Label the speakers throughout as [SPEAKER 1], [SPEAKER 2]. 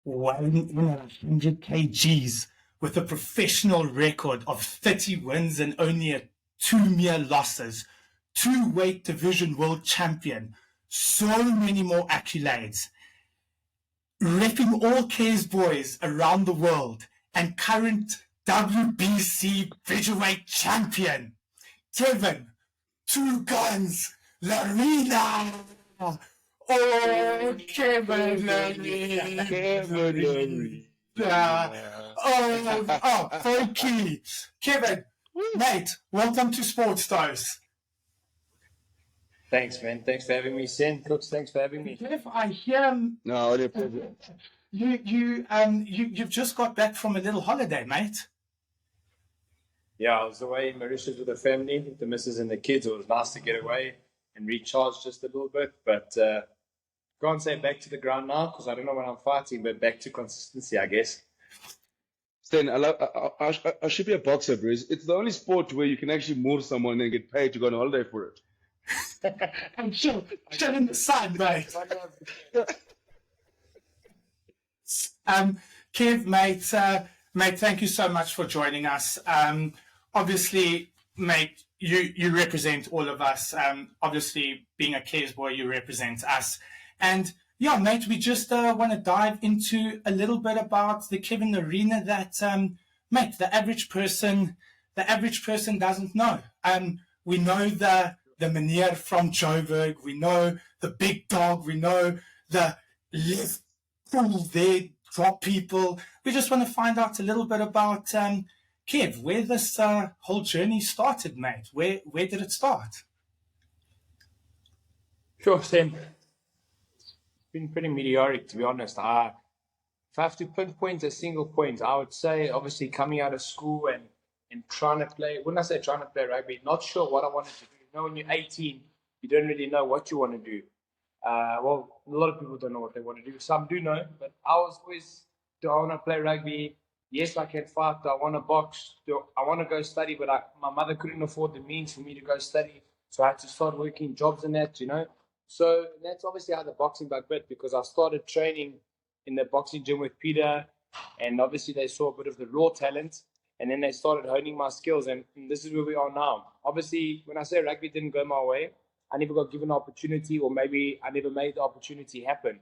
[SPEAKER 1] weighing in at 100 kgs with a professional record of 30 wins and only 2 mere losses, 2-weight division world champion, so many more accolades, repping all Cares boys around the world, and current WBC featherweight champion, Kevin Two Guns Larina. Oh, Kevin Larina. Thank you. Kevin, mate, welcome to SportsDose.
[SPEAKER 2] Thanks, man. Thanks for having me, Sen. Cooks, thanks for having me.
[SPEAKER 1] Kev, I hear
[SPEAKER 3] No, only a pleasure.
[SPEAKER 1] you've just got back from a little holiday, mate.
[SPEAKER 2] Yeah, I was away in Mauritius with the family, with the missus and the kids. It was nice to get away and recharge just a little bit. But can't say back to the ground now because I don't know when I'm fighting, but back to consistency, I guess.
[SPEAKER 3] Stan, I should be a boxer, Bruce. It's the only sport where you can actually move someone and get paid to go on holiday for it.
[SPEAKER 1] I'm sure. Chill in the sun, mate. Kev, mate, thank you so much for joining us. Obviously, mate, you represent all of us. Obviously, being a Cares boy, you represent us. And yeah, mate, we just want to dive into a little bit about the Kevin Arena that, mate, the average person doesn't know. We know the Meneer from Joburg. We know the big dog. We know the left pull there, drop people. We just want to find out a little bit about Kev, where this whole journey started, mate. Where did it start?
[SPEAKER 2] Sure, Sen. It's been pretty meteoric, to be honest. If I have to pinpoint a single point, I would say, obviously, coming out of school and trying to play, when I say trying to play rugby, not sure what I wanted to do. You know, when you're 18, you don't really know what you want to do. Well, a lot of people don't know what they want to do. Some do know, but I was always, do I want to play rugby? Yes, I can fight. Do I want to box? I want to go study? But my mother couldn't afford the means for me to go study. So I had to start working jobs and that, you know. So that's obviously how the boxing bug bit, because I started training in the boxing gym with Peter. And obviously they saw a bit of the raw talent. And then they started honing my skills. And this is where we are now. Obviously, when I say rugby didn't go my way, I never got given an opportunity, or maybe I never made the opportunity happen.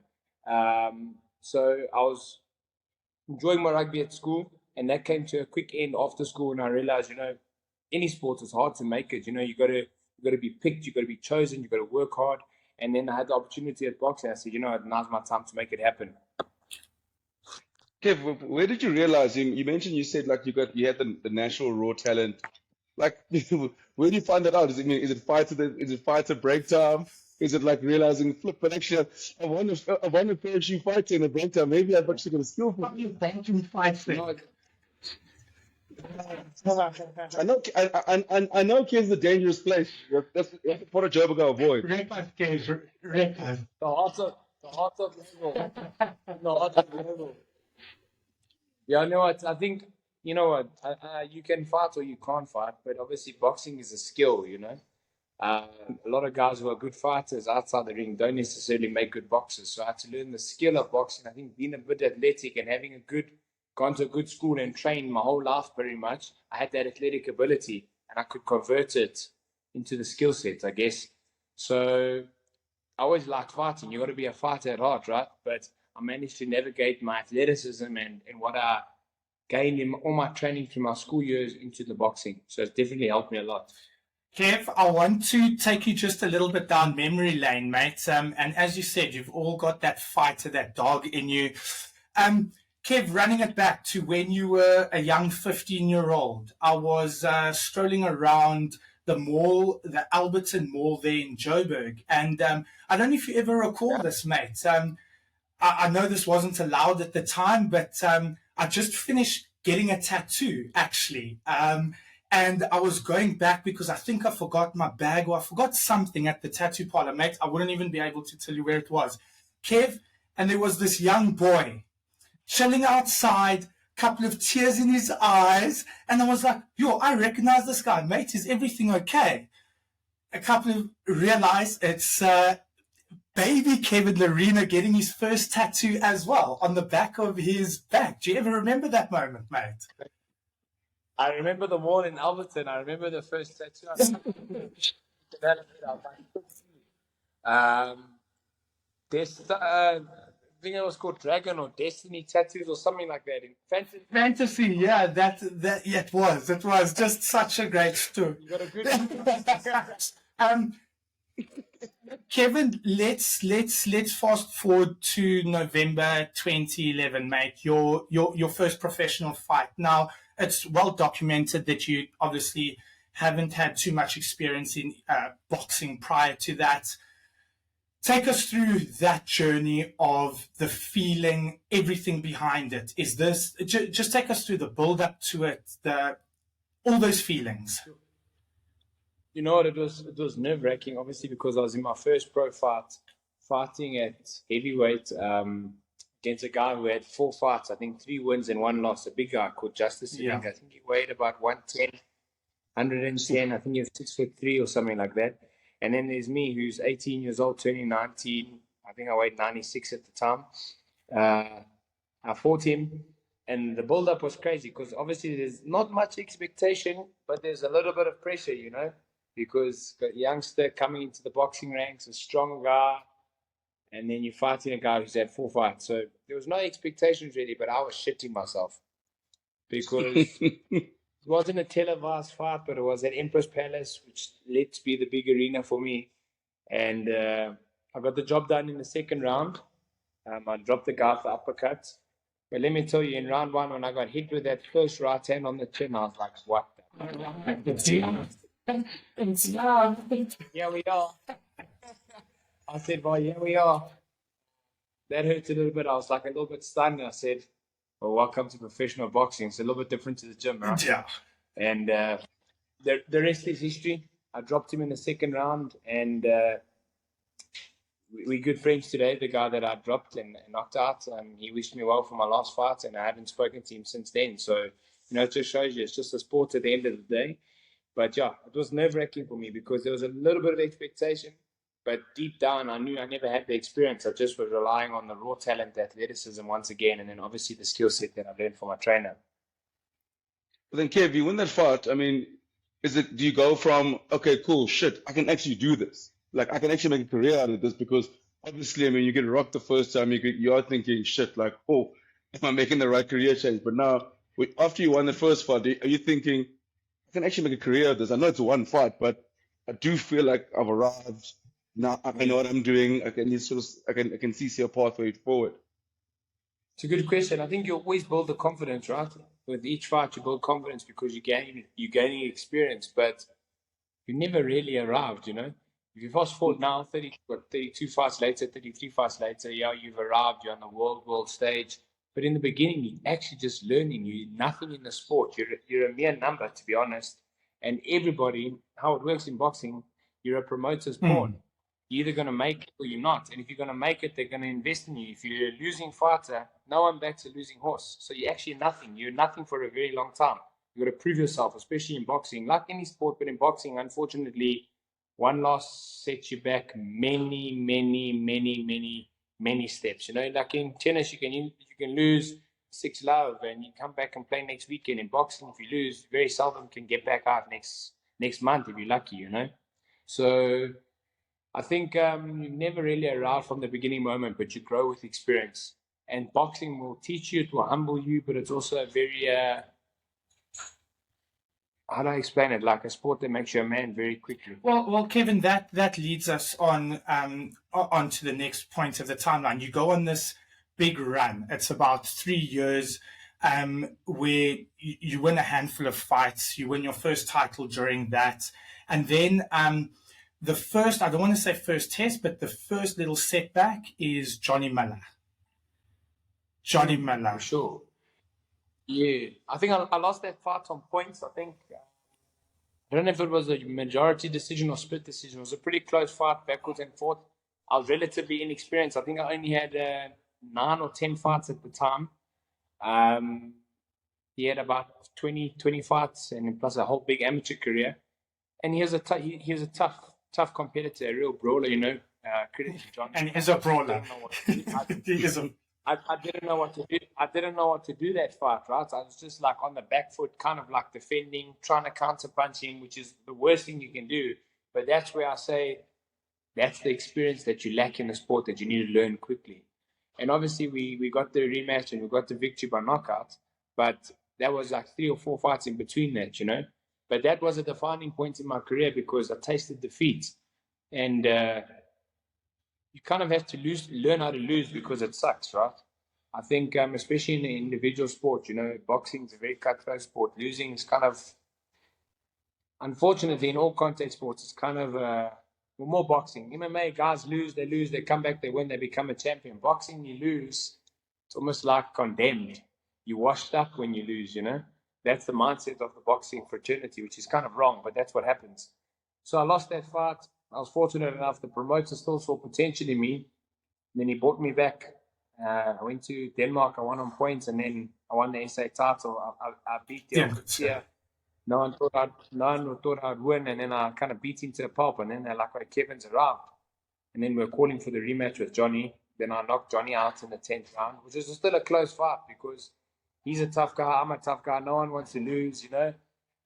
[SPEAKER 2] So I was enjoying my rugby at school, and that came to a quick end after school. And I realized, you know, any sport is hard to make it. You know, you got to be picked, you got to be chosen, you got to work hard. And then I had the opportunity at boxing. I said, you know, now's my time to make it happen.
[SPEAKER 3] Kev, where did you realize? You mentioned, you said like you had the natural raw talent. Like, where do you find that out? Is it fighter break time? Is it like realizing, flip, but actually, I want to actually fight in a break time. Maybe I've actually got a skill for it.
[SPEAKER 1] You banking fighting.
[SPEAKER 3] I know Kev's a dangerous place. That's what a job I avoid.
[SPEAKER 1] Repas, Kev, repas.
[SPEAKER 2] The heart of level. The heart of level. Yeah, I know what. I think, you know what, you can fight or you can't fight, but obviously boxing is a skill, you know. A lot of guys who are good fighters outside the ring don't necessarily make good boxers. So I had to learn the skill of boxing. I think being a bit athletic and having gone to a good school and trained my whole life very much, I had that athletic ability and I could convert it into the skill set, I guess. So I always liked fighting. You got to be a fighter at heart, right? But I managed to navigate my athleticism and what I gained in all my training through my school years into the boxing. So it's definitely helped me a lot.
[SPEAKER 1] Kev, I want to take you just a little bit down memory lane, mate. And as you said, you've all got that fighter, that dog in you. Kev, running it back to when you were a young 15-year-old, I was strolling around the mall, the Alberton Mall there in Joburg. And I don't know if you ever recall this, mate. I know this wasn't allowed at the time, but I just finished getting a tattoo, actually. And I was going back because I think I forgot my bag or I forgot something at the tattoo parlor, mate. I wouldn't even be able to tell you where it was. Kev, and there was this young boy chilling outside, couple of tears in his eyes. And I was like, yo, I recognize this guy, mate. Is everything okay? A couple of realized it's baby Kevin Lorena getting his first tattoo as well on the back of his back. Do you ever remember that moment, mate?
[SPEAKER 2] I remember the wall in Alberton. I remember the first tattoo. I think it was called Dragon or Destiny Tattoos or something like that. In
[SPEAKER 1] Fantasy, yeah, yeah, it was just such a great story.
[SPEAKER 2] You got a good.
[SPEAKER 1] Kevin, let's fast forward to November 2011, mate. Your first professional fight. Now, it's well documented that you obviously haven't had too much experience in boxing prior to that. Take us through that journey of the feeling, everything behind it. Is this just take us through the build up to it, all those feelings?
[SPEAKER 2] You know what? It was nerve wracking, obviously, because I was in my first pro fight, fighting at heavyweight against a guy who had 4 fights, I think 3 wins and 1 loss. A big guy called Justice.
[SPEAKER 1] Yeah.
[SPEAKER 2] I think he weighed about 110. I think he was 6'3" or something like that. And then there's me, who's 18 years old, turning 19. I think I weighed 96 at the time. I fought him, and the build-up was crazy because obviously there's not much expectation, but there's a little bit of pressure, you know, because a youngster coming into the boxing ranks, a strong guy, and then you're fighting a guy who's had 4 fights. So there was no expectations really, but I was shitting myself because it wasn't a televised fight, but it was at Empress Palace, which led to be the big arena for me. And I got the job done in the second round. I dropped the guy for uppercut. But let me tell you, in round 1, when I got hit with that first right hand on the chin, I was like, what the? Here we are. I said, well, here we are. That hurt a little bit. I was like a little bit stunned. I said, well, welcome to professional boxing. It's a little bit different to the gym, right?
[SPEAKER 1] Yeah.
[SPEAKER 2] And the rest is history. I dropped him in the second round, and we're good friends today. The guy that I dropped and knocked out, he wished me well for my last fight, and I haven't spoken to him since then. So, you know, it just shows you it's just a sport at the end of the day. But yeah, it was nerve-wracking for me because there was a little bit of expectation, but deep down, I knew I never had the experience. I just was relying on the raw talent, the athleticism once again, and then obviously the skill set that I learned from my trainer.
[SPEAKER 3] But then, Kev, you win that fight. I mean, do you go from, okay, cool, shit, I can actually do this. Like, I can actually make a career out of this because obviously, I mean, you get rocked the first time, you are thinking, shit, like, oh, am I making the right career change? But now, after you won the first fight, are you thinking, I can actually make a career out of this? I know it's one fight, but I do feel like I've arrived. Now I know what I'm doing. I can see a pathway forward.
[SPEAKER 2] It's a good question. I think you always build the confidence, right? With each fight, you build confidence because you're gaining experience, but you never really arrived, you know? If you fast forward now, 32 fights later, 33 fights later, yeah, you've arrived, you're on the world stage. But in the beginning, you're actually just learning. You're nothing in the sport. You're a mere number, to be honest. And everybody, how it works in boxing, you're a promoter's pawn. You're either going to make it or you're not. And if you're going to make it, they're going to invest in you. If you're a losing fighter, no one backs a losing horse. So you're actually nothing. You're nothing for a very long time. You've got to prove yourself, especially in boxing. Like any sport, but in boxing, unfortunately, one loss sets you back many steps. You know, like in tennis, you can lose 6-love and you come back and play next weekend. In boxing, if you lose, very seldom can get back out next month if you're lucky, you know. So I think you never really arrive from the beginning moment, but you grow with experience. And boxing will teach you, it will humble you, but it's also a very, how do I explain it? Like a sport that makes you a man very quickly.
[SPEAKER 1] Well, Kevin, that leads us on to the next point of the timeline. You go on this big run. It's about 3 years where you win a handful of fights. You win your first title during that. And then the first, I don't want to say first test, but the first little setback is Johnny Miller.
[SPEAKER 2] For sure. Yeah. I think I lost that fight on points. I think, I don't know if it was a majority decision or split decision. It was a pretty close fight, backwards and forth. I was relatively inexperienced. I think I only had 9 or 10 fights at the time. He had about 20 fights and plus a whole big amateur career. And he was a tough competitor, a real brawler, you know. Credit to Johnny.
[SPEAKER 1] And he's a brawler. He is a
[SPEAKER 2] I didn't know what to do. I didn't know what to do that fight, right? I was just like on the back foot, kind of like defending, trying to counter punch him, which is the worst thing you can do. But that's where I say that's the experience that you lack in the sport that you need to learn quickly. And obviously we got the rematch and we got the victory by knockout, but that was like 3 or 4 fights in between that, you know. But that was a defining point in my career because I tasted defeat. And you kind of have to learn how to lose because it sucks, right? I think, especially in the individual sport, you know, boxing is a very cutthroat sport. Losing is kind of, unfortunately, in all contact sports, it's kind of, more boxing. MMA, guys lose, they come back, they win, they become a champion. Boxing, you lose, it's almost like condemned. You washed up when you lose, you know? That's the mindset of the boxing fraternity, which is kind of wrong, but that's what happens. So I lost that fight. I was fortunate enough, the promoter still saw potential in me. And then he brought me back. I went to Denmark, I won on points, and then I won the SA title. I beat the yeah. No one thought I'd win, and then I kind of beat him to a pulp, and then they're like, "Okay, Kevin's around." And then we're calling for the rematch with Johnny. Then I knocked Johnny out in the 10th round, which is still a close fight because he's a tough guy, I'm a tough guy, no one wants to lose, you know.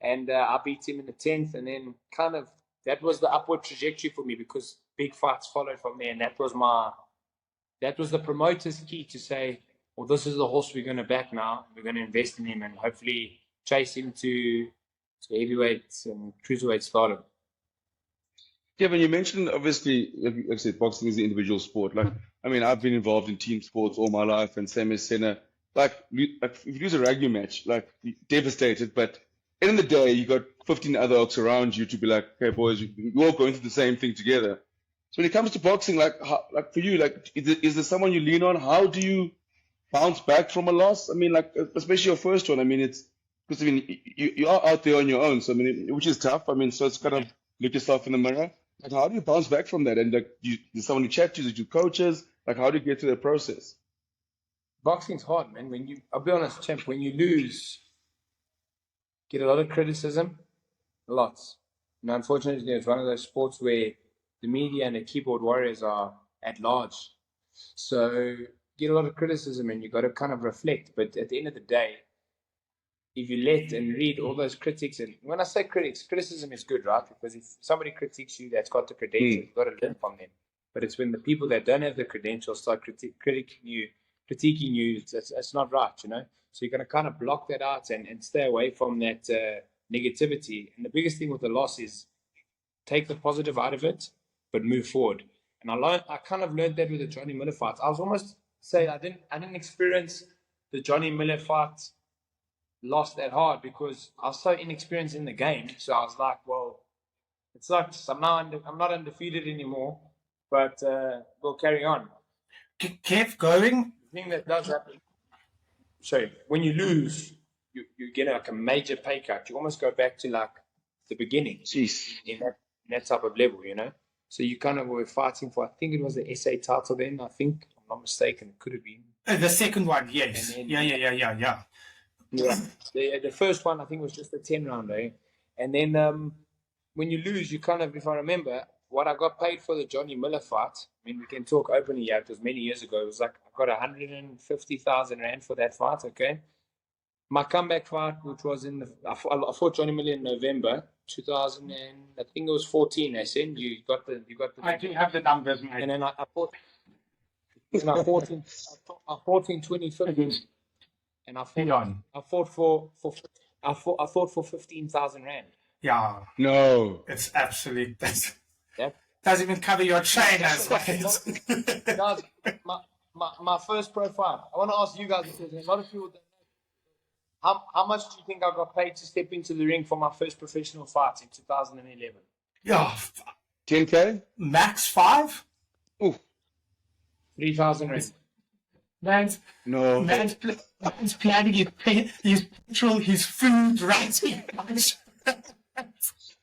[SPEAKER 2] And I beat him in the 10th, and then kind of that was the upward trajectory for me because big fights followed from there, and that was the promoter's key to say, well, this is the horse we're going to back now. We're going to invest in him and hopefully chase him to heavyweights and cruiserweight stardom.
[SPEAKER 3] Kevin, you mentioned obviously, like I said, boxing is an individual sport. Like, I mean, I've been involved in team sports all my life, and same as Senna. Like if you lose a rugby match, like you're devastated, but end of the day, you got 15 other oaks around you to be like, okay, boys, we're all going through the same thing together. So when it comes to boxing, like for you, like is there someone you lean on? How do you bounce back from a loss? I mean, like especially your first one. I mean, it's because I mean you are out there on your own, so I mean, which is tough. I mean, so it's kind of look yourself in the mirror. Like, how do you bounce back from that? And like, there's someone you chat to, there's your coaches. Like, how do you get through that process?
[SPEAKER 2] Boxing's hard, man. I'll be honest, champ, when you lose, get a lot of criticism, lots. And unfortunately, it's one of those sports where the media and the keyboard warriors are at large. So get a lot of criticism and you got to kind of reflect. But at the end of the day, if you let and read all those critics, and when I say critics, criticism is good, right? Because if somebody critiques you that's got the credentials, you've got to learn from them. But it's when the people that don't have the credentials start critiquing you, it's not right, you know? So you're going to kind of block that out and stay away from that negativity. And the biggest thing with the loss is take the positive out of it, but move forward. And I kind of learned that with the Johnny Miller fight. I was almost say I didn't experience the Johnny Miller fight lost that hard because I was so inexperienced in the game. So I was like, well, it sucks. I'm not undefeated anymore, but we'll carry on.
[SPEAKER 1] Kev, going.
[SPEAKER 2] The thing that does happen. Sorry, when you lose, you get like a major pay cut. You almost go back to like the beginning.
[SPEAKER 3] Jeez.
[SPEAKER 2] In that type of level, you know. So you kind of were fighting for, I think it was the SA title then. I think, if I'm not mistaken, it could have been
[SPEAKER 1] The second one, yes.
[SPEAKER 2] Then,
[SPEAKER 1] Yeah.
[SPEAKER 2] The first one I think was just a 10 round, eh? And then when you lose, you kind of, if I remember, what I got paid for the Johnny Miller fight. I mean, we can talk openly. Yeah, it was many years ago. It was like I got 150,000 rand for that fight. Okay, my comeback fight, which was I fought Johnny Miller in November 2000, and I think it was 14. I said you got the.
[SPEAKER 1] I do have the numbers, mate.
[SPEAKER 2] And then I fought. And I fought in 2015. And I fought for 15,000 rand.
[SPEAKER 1] Yeah.
[SPEAKER 3] No.
[SPEAKER 1] It's absolute. That doesn't even cover your trainers.
[SPEAKER 2] Guys, my first pro fight. I want to ask you guys because a lot of people don't know. How much do you think I got paid to step into the ring for my first professional fight in 2011?
[SPEAKER 1] Yeah.
[SPEAKER 3] 10K?
[SPEAKER 1] Max 5?
[SPEAKER 3] Ooh.
[SPEAKER 2] 3,000 rand.
[SPEAKER 1] Man's planning his petrol, his food, right?
[SPEAKER 2] You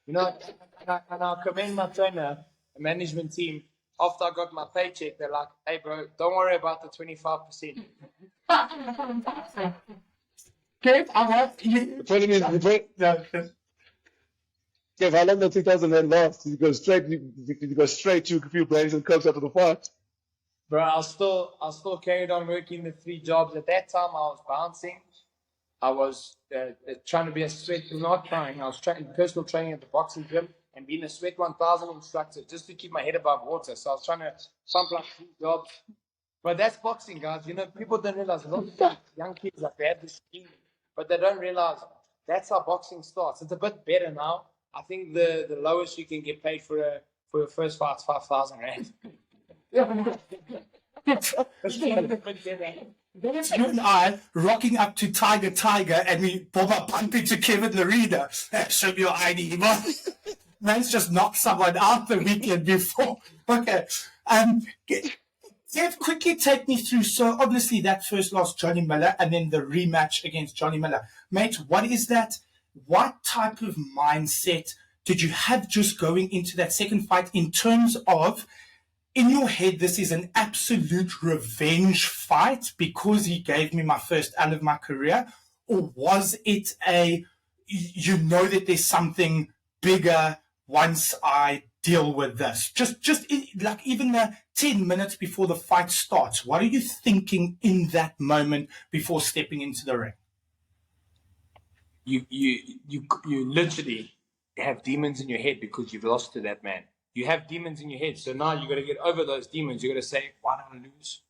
[SPEAKER 2] know, and I commend my trainer, the management team. After I got my paycheck, they're like, "Hey, bro, don't worry about the 25%."
[SPEAKER 1] Dave, I want you.
[SPEAKER 3] Kev, how long did 2,000 rand last? Did you go straight to a few brands and cokes after the fight?
[SPEAKER 2] Bro, I still carried on working the 3 jobs. At that time, I was bouncing. I was trying to be a sweat, not trying. I was personal training at the boxing gym and being a sweat 1000 instructor just to keep my head above water. So I was trying to pump like 3 jobs. But that's boxing, guys. You know, people don't realize a lot of young kids like they have this scheme, but they don't realize that's how boxing starts. It's a bit better now. I think the lowest you can get paid for your first fight is 5,000 rand.
[SPEAKER 1] That's you and I rocking up to Tiger, and we bump into Kevin Larina. Show me your ID, man. Man's just knocked someone out the weekend before. Okay. Kev, quickly take me through. So obviously that first loss, Johnny Miller, and then the rematch against Johnny Miller. Mate, what is that? What type of mindset did you have just going into that second fight in terms of, in your head, this is an absolute revenge fight because he gave me my first L of my career? Or was it you know that there's something bigger once I deal with this? Just like even the 10 minutes before the fight starts, what are you thinking in that moment before stepping into the ring?
[SPEAKER 2] You literally have demons in your head because you've lost to that man. You have demons in your head. So now you got to get over those demons. You got to say, why did I lose?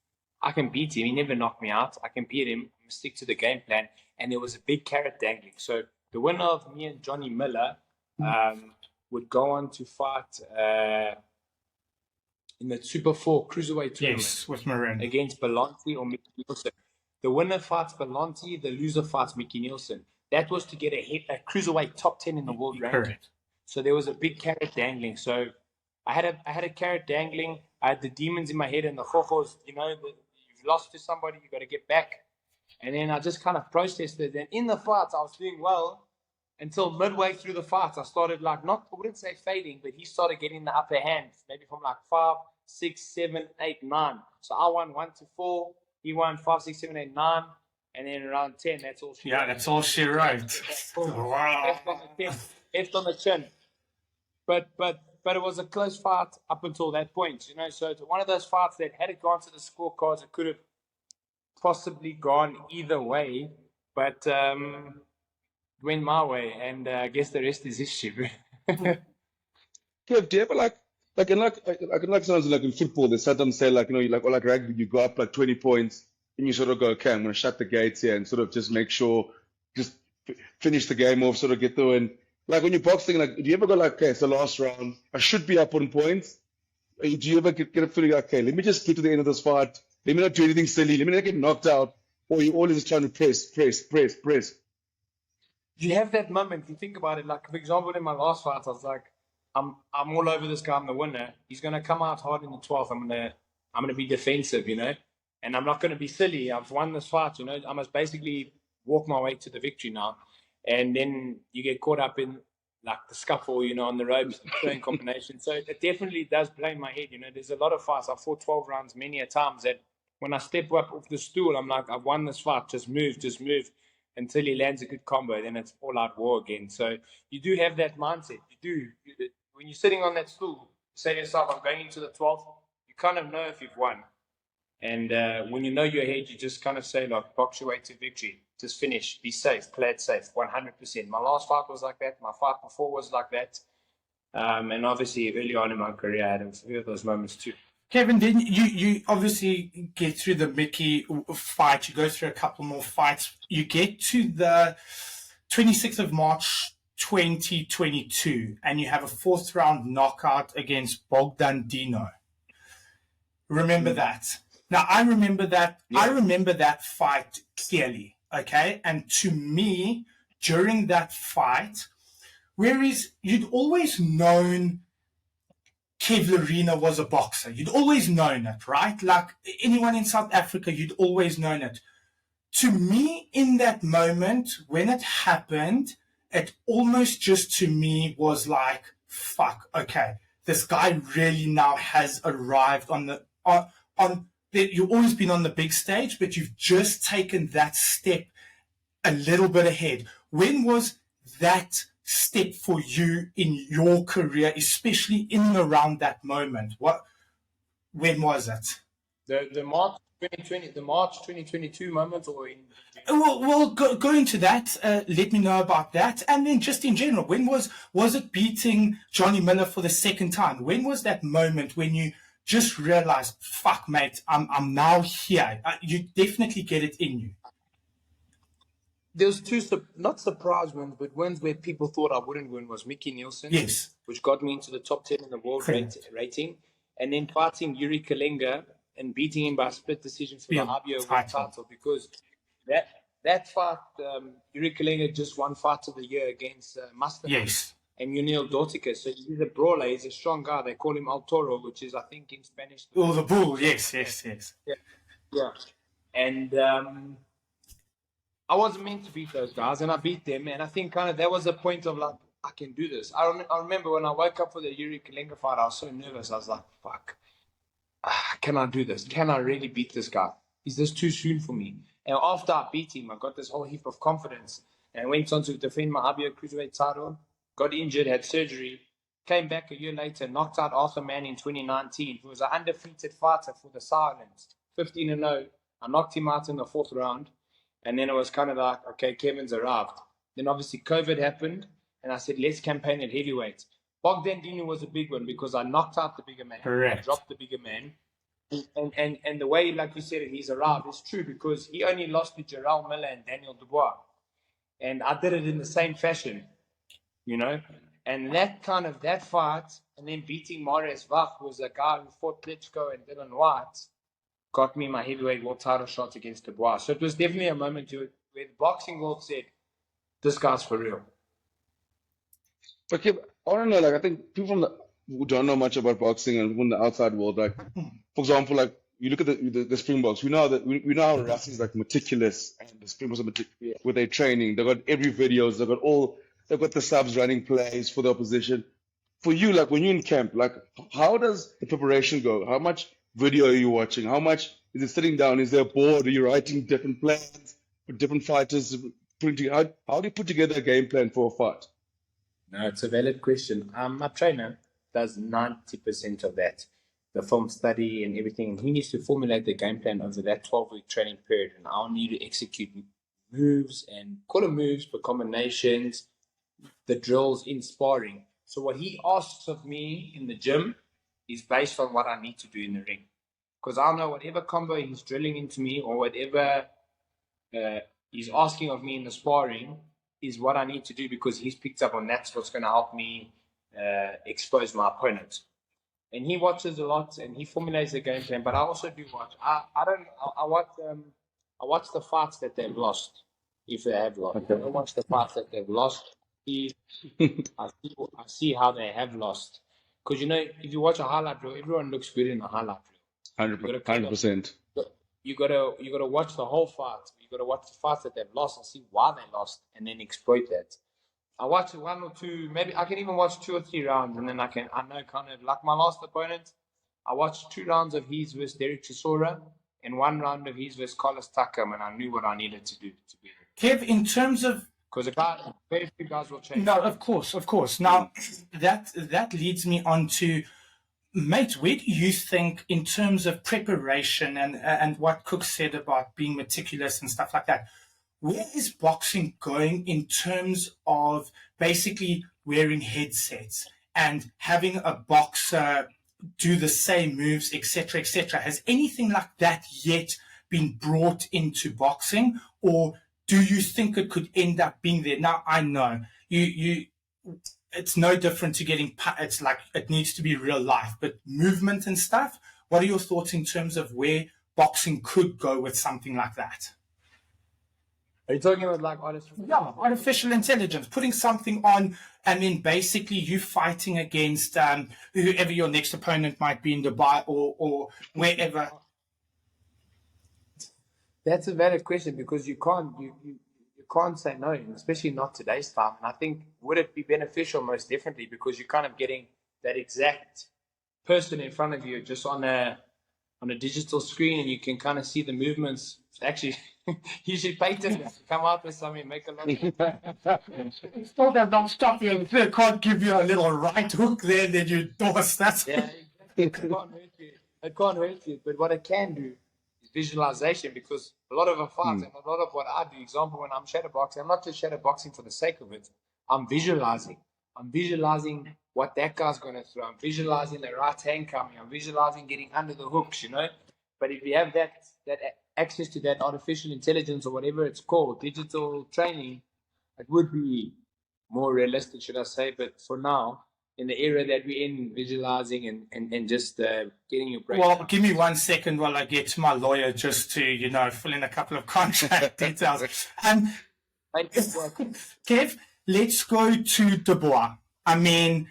[SPEAKER 2] I can beat him. He never knocked me out. I can beat him. I'm stick to the game plan. And there was a big carrot dangling. So the winner of me and Johnny Miller would go on to fight in the Super 4 Cruiserweight tournament.
[SPEAKER 1] Yes, with Marin.
[SPEAKER 2] Against Belanti or Mickey Nielsen. The winner fights Belanti. The loser fights Mickey Nielsen. That was to get a Cruiserweight top 10 in the world ranking.
[SPEAKER 1] Correct.
[SPEAKER 2] So there was a big carrot dangling. So I had a carrot dangling. I had the demons in my head and the chokos, you know, you've lost to somebody, you got to get back. And then I just kind of processed it. And in the fight, I was doing well until midway through the fight. I started I wouldn't say fading, but he started getting the upper hand, maybe from like 5, 6, 7, 8, 9. So I won 1-4. He won 5, 6, 7, 8, 9. And then around 10, that's all she wrote.
[SPEAKER 1] Yeah, that's all she wrote. Wow.
[SPEAKER 2] Left on the chin. But it was a close fight up until that point, you know. So it's one of those fights that had it gone to the scorecards, it could have possibly gone either way. But went my way, and I guess the rest is history.
[SPEAKER 3] Kev, do you ever like sometimes like in football, they sometimes say like, you know, or like rugby, you go up like 20 points and you sort of go, okay, I'm going to shut the gates here and sort of just make sure, just finish the game off, sort of get the win. Like when you're boxing, like, do you ever go like, okay, it's the last round, I should be up on points? Or do you ever get a feeling like, okay, let me just get to the end of this fight, let me not do anything silly, let me not get knocked out, or you're always just trying to press?
[SPEAKER 2] You have that moment, you think about it, like, for example, in my last fight, I was like, I'm all over this guy, I'm the winner. He's going to come out hard in the 12th, I'm going to be defensive, you know, and I'm not going to be silly. I've won this fight, you know, I must basically walk my way to the victory now. And then you get caught up in like the scuffle, you know, on the ropes, throwing combinations. So it definitely does play in my head. You know, there's a lot of fights. I've fought 12 rounds many a times that when I step up off the stool, I'm like, I've won this fight. Just move until he lands a good combo. Then it's all out war again. So you do have that mindset. You do. When you're sitting on that stool, you say to yourself, I'm going into the 12th. You kind of know if you've won. And when you know your head, you just kind of say, like, box your way to victory. Just finish. Be safe. Play it safe. 100%. My last fight was like that. My fight before was like that. And obviously, early on in my career, I had a few of those moments too.
[SPEAKER 1] Kevin, then you obviously get through the Mickey fight. You go through a couple more fights. You get to the 26th of March, 2022, and you have a 4th round knockout against Bogdan Dino. Remember that? Now, I remember that. Yeah. I remember that fight clearly, okay? And to me, during that fight, whereas you'd always known Kev Larina was a boxer. You'd always known it, right? Like anyone in South Africa, you'd always known it. To me, in that moment, when it happened, it almost just to me was like, fuck, okay, this guy really now has arrived on the, you've always been on the big stage, but you've just taken that step a little bit ahead. When was that step for you in your career, especially in and around that moment? When was it?
[SPEAKER 2] The March 2020, the March 2022 moment, or in
[SPEAKER 1] Well, go into that. Let me know about that, and then just in general, when was it beating Johnny Miller for the second time? When was that moment when you just realized, "Fuck, mate, I'm now here"? You definitely get it in you.
[SPEAKER 2] There's two, not surprise wins, but wins where people thought I wouldn't win was Mickey Nielsen,
[SPEAKER 1] Yes,
[SPEAKER 2] which got me into the top 10 in the world
[SPEAKER 1] correct.
[SPEAKER 2] rating, and then fighting Yuri Kalenga and beating him by split decision for the
[SPEAKER 1] Yeah,
[SPEAKER 2] IBO world title, because that fight, Yuri Kalenga just won fight of the year against Mustard
[SPEAKER 1] Yes,
[SPEAKER 2] and Yunil Dortica. So he's a brawler, he's a strong guy. They call him El Toro, which is, I think, in Spanish.
[SPEAKER 1] oh, the bull. Yes.
[SPEAKER 2] Yeah. And I wasn't meant to beat those guys, and I beat them. And I think kind of that was the point of like, I can do this. I remember when I woke up for the Yuri Kalenga fight, I was so nervous. I was like, fuck, can I do this? Can I really beat this guy? Is this too soon for me? And after I beat him, I got this whole heap of confidence and went on to defend my IBO Cruiserweight title, got injured, had surgery, came back a year later, knocked out Arthur Mann in 2019, who was an undefeated fighter for the Silence, 15-0. I knocked him out in the fourth round. And then it was kind of like, okay, Kevin's arrived. Then obviously COVID happened, and I said, let's campaign at heavyweight. Bogdan Dinu was a big one because I knocked out the bigger man.
[SPEAKER 1] Correct.
[SPEAKER 2] I dropped the bigger man. And the way, like you said, he's arrived is true because he only lost to Jarrell Miller and Daniel Dubois. And I did it in the same fashion, you know. And that fight, and then beating Marius Vach, was a guy who fought Klitschko and Dylan White, got me my heavyweight world title shot against Dubois. So it was definitely a moment where the boxing world said, this guy's for real.
[SPEAKER 3] Okay, I don't know, like, I think people who don't know much about boxing and from the outside world, like, for example, like, you look at the Springboks, we know that we know how wrestling's like meticulous, and the Springboks are meticulous with their training. They've got every videos, they've got the subs running plays for the opposition. For you, like, when you're in camp, like, how does the preparation go? How much video are you watching? How much is it sitting down? Is there a board? Are you writing different plans for different fighters? How do you put together a game plan for a fight?
[SPEAKER 2] No, it's a valid question. My trainer does 90% of that, the film study and everything. And he needs to formulate the game plan over that 12-week training period. And I'll need to execute moves and call them moves for combinations, the drills in sparring. So what he asks of me in the gym is based on what I need to do in the ring. Because I'll know whatever combo he's drilling into me or whatever he's asking of me in the sparring is what I need to do, because he's picked up on that's what's going to help me expose my opponent. And he watches a lot and he formulates the game plan. But I also do watch. I watch the fights that they've lost, if they have lost. Okay. I don't watch the fights that they've lost. I see how they have lost. Because, you know, if you watch a highlight reel, everyone looks good in a highlight reel.
[SPEAKER 3] 100%.
[SPEAKER 2] You gotta watch the whole fight. You gotta watch the fights that they've lost and see why they lost, and then exploit that. I watch one or two, maybe I can even watch 2 or 3 rounds, and then I know kind of like my last opponent. I watched 2 rounds of his versus Derek Chisora and 1 round of his versus Carlos Takam, and I knew what I needed to do to be there.
[SPEAKER 1] Kev, in terms of
[SPEAKER 2] because very few guys will change.
[SPEAKER 1] No, of course. Now, that leads me on to, mate, where do you think, in terms of preparation and what Cook said about being meticulous and stuff like that, where is boxing going in terms of basically wearing headsets and having a boxer do the same moves, etc., etc.? Has anything like that yet been brought into boxing, or do you think it could end up being there? Now, I know it's no different to getting, it's like it needs to be real life, but movement and stuff, what are your thoughts in terms of where boxing could go with something like that?
[SPEAKER 2] Are you talking about like
[SPEAKER 1] artificial intelligence, putting something on, and then basically you fighting against whoever your next opponent might be in Dubai or wherever?
[SPEAKER 2] That's a valid question, because you can't say no, especially not today's time. And I think, would it be beneficial? Most definitely, because you're kind of getting that exact person in front of you just on a on a digital screen, and you can kind of see the movements. Actually, you should patent that. Come out with something, make a lot of
[SPEAKER 1] Still that don't stop you. They can't give you a little right hook there, then you toss. That's
[SPEAKER 2] yeah, it can't hurt you. It can't hurt you. But what it can do is visualization, because a lot of a fight and a lot of what I do, example, when I'm shadowboxing, I'm not just shadowboxing for the sake of it. I'm visualizing. I'm visualizing what that guy's going to throw. I'm visualizing the right hand coming. I'm visualizing getting under the hooks, you know. But if you have that access to that artificial intelligence or whatever it's called, digital training, it would be more realistic, should I say. But for now, in the era that we're in, visualizing and just getting your brain.
[SPEAKER 1] Well, give me 1 second while I get to my lawyer just to, fill in a couple of contract details. Kev, let's go to Dubois. I mean,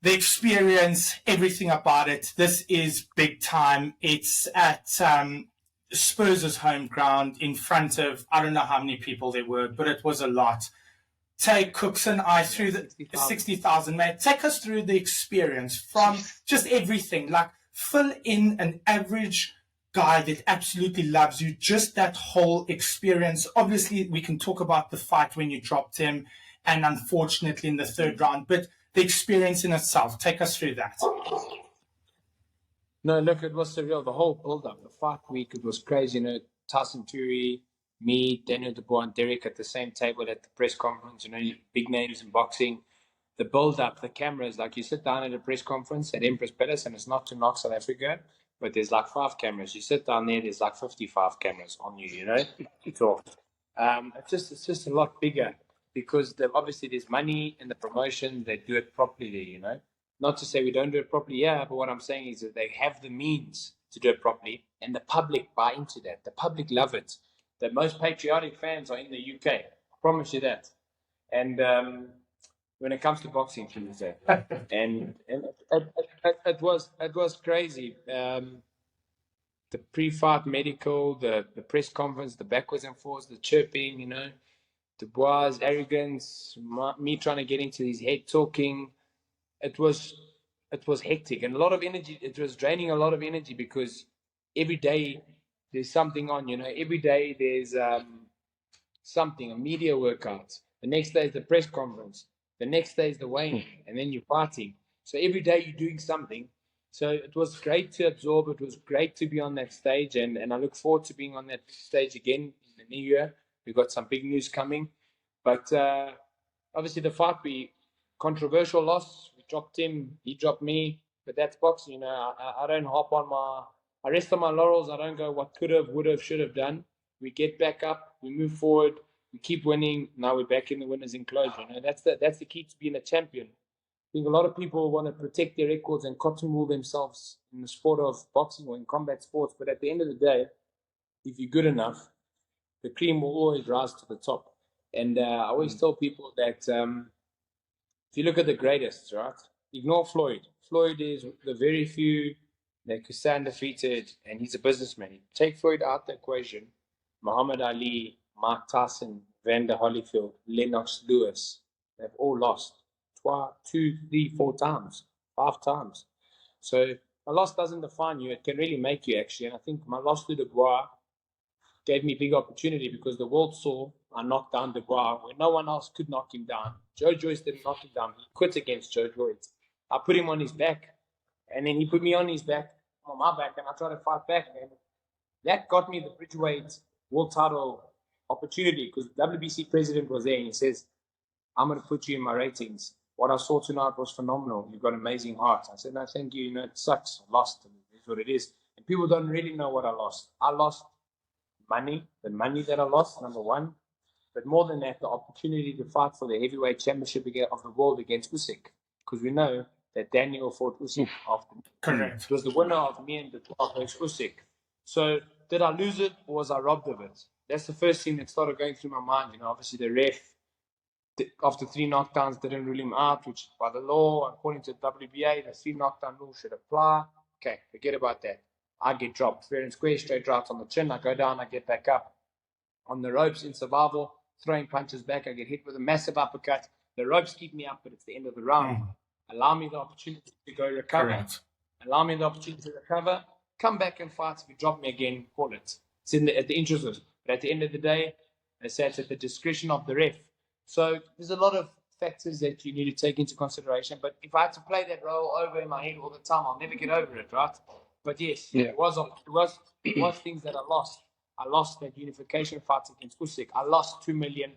[SPEAKER 1] the experience, everything about it. This is big time. It's at Spurs' home ground in front of, I don't know how many people there were, but it was a lot. Take Cooks and I through the 60,000, mate. Take us through the experience from just everything. Like, fill in an average guy that absolutely loves you, just that whole experience. Obviously, we can talk about the fight when you dropped him and unfortunately in the third round, but the experience in itself. Take us through that.
[SPEAKER 2] No, look, it was surreal. The whole build-up, the fight week, it was crazy. Tyson Fury, me, Daniel Dubois, and Derek at the same table at the press conference. Big names in boxing. The build-up, the cameras, like you sit down at a press conference at Empress Palace, and it's not to knock South Africa, but there's like 5 cameras. You sit down there, there's like 55 cameras on you, to talk. It's just a lot bigger because obviously there's money in the promotion. They do it properly, Not to say we don't do it properly, but what I'm saying is that they have the means to do it properly, and the public buy into that. The public love it. The most patriotic fans are in the UK. I promise you that. And when it comes to boxing, should we say, and it was crazy. The pre-fight medical, the press conference, the backwards and forwards, the chirping, Dubois' arrogance, me trying to get into his head talking. It was hectic and a lot of energy. It was draining a lot of energy because every day there's something on, every day there's something, a media workout. The next day is the press conference. The next day is the weigh-in, and then you're fighting. So every day you're doing something. So it was great to absorb. It was great to be on that stage, and I look forward to being on that stage again in the new year. We've got some big news coming. But obviously the fight, controversial loss. We dropped him, he dropped me. But that's boxing, I don't hop on I rest on my laurels. I don't go what could have, would have, should have done. We get back up, we move forward, we keep winning. Now we're back in the winner's enclosure. That's the key to being a champion. I think a lot of people want to protect their records and cotton wool themselves in the sport of boxing or in combat sports. But at the end of the day, if you're good enough, the cream will always rise to the top. And I always tell people that if you look at the greatest, right, ignore Floyd. Floyd is the very few that could stand defeated, and he's a businessman. Take Floyd out the equation. Muhammad Ali, Mike Tyson, Vander Holyfield, Lennox Lewis, they've all lost 2, 3, 4 times, 5 times. So a loss doesn't define you. It can really make you, actually. And I think my loss to Dubois gave me big opportunity because the world saw I knocked down Dubois when no one else could knock him down. Joe Joyce didn't knock him down. He quit against Joe Joyce. I put him on his back, and then he put me on his back, on my back, and I tried to fight back. And that got me the Bridgeweight world title opportunity because the WBC president was there, and he says, I'm going to put you in my ratings. What I saw tonight was phenomenal. You've got an amazing heart. I said, no, thank you. It sucks. I lost. It's what it is. And people don't really know what I lost. I lost money, the money that I lost, number one. But more than that, the opportunity to fight for the heavyweight championship of the world against Usyk. Because we know that Daniel fought Usyk after me.
[SPEAKER 1] Correct.
[SPEAKER 2] It was the winner of me and Dubois versus Usyk. So did I lose it or was I robbed of it? That's the first thing that started going through my mind. Obviously the ref, after 3 knockdowns, didn't rule him out, which by the law, according to the WBA, the 3 knockdown rule should apply. Okay, forget about that. I get dropped fair and square, straight right on the chin. I go down, I get back up. On the ropes in survival, throwing punches back, I get hit with a massive uppercut. The ropes keep me up, but it's the end of the round. Allow me the opportunity to go recover.
[SPEAKER 1] Correct.
[SPEAKER 2] Allow me the opportunity to recover. come back and fight. If you drop me again, call it. It's at the interest of it. But at the end of the day, they say it's at the discretion of the ref. So there's a lot of factors that you need to take into consideration. But if I had to play that role over in my head all the time, I'll never get over it, right? But yes, it was things that I lost. I lost that unification fight against Usyk. I lost £2 million.